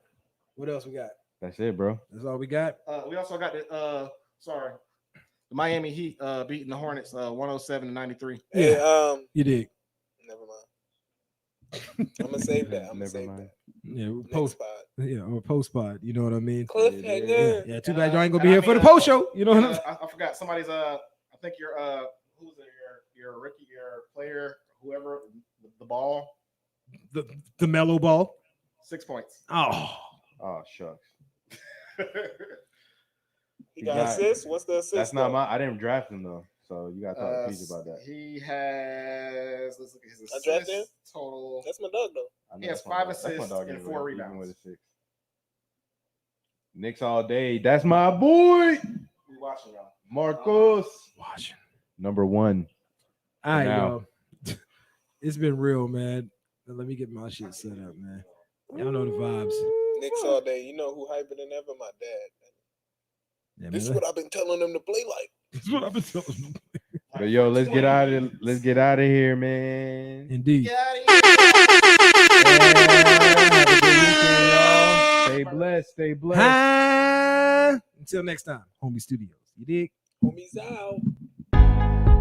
What else we got? That's it, bro. That's all we got. We also got the the Miami Heat beating the Hornets 107-93. Hey, You dig? never mind. I'm gonna save that. I'm gonna Never save mind. Yeah, we'll that. Next post. pod. Yeah, or post pod. You know what I mean? Cliffhanger. Yeah. Too bad you ain't gonna And be I here for the mean, post show. You know what I'm saying? I forgot somebody's I think your who's it, your rookie, your player, whoever, the ball, The mellow ball. 6 points. Oh, Oh shucks. He got Not- assists. What's the assist? That's not though? my. I didn't draft him though, so you got to talk to Peach about that. He has, let's look at his I drafted him? assists total. That's my dog though. I know He has that's my 5 dog. That's my assists dog and anyway, 4 even rebounds. with a 6. Knicks all day. That's my boy, We watching y'all. Marcos. watching. Number 1. All right, now. y'all. It's been real, man. Now, let me get my shit set up, man. Y'all know the vibes. Knicks all day. You know who hyper than ever? My dad. Yeah, This is man. what I've been telling them to play like. That's what I've been telling them. But yo, let's get out of. Let's get out of here, man. Indeed. Get out of here. Have a good weekend, y'all. Stay blessed. Stay blessed. Hi. Until next time, Homie Studios. You dig? Homies out.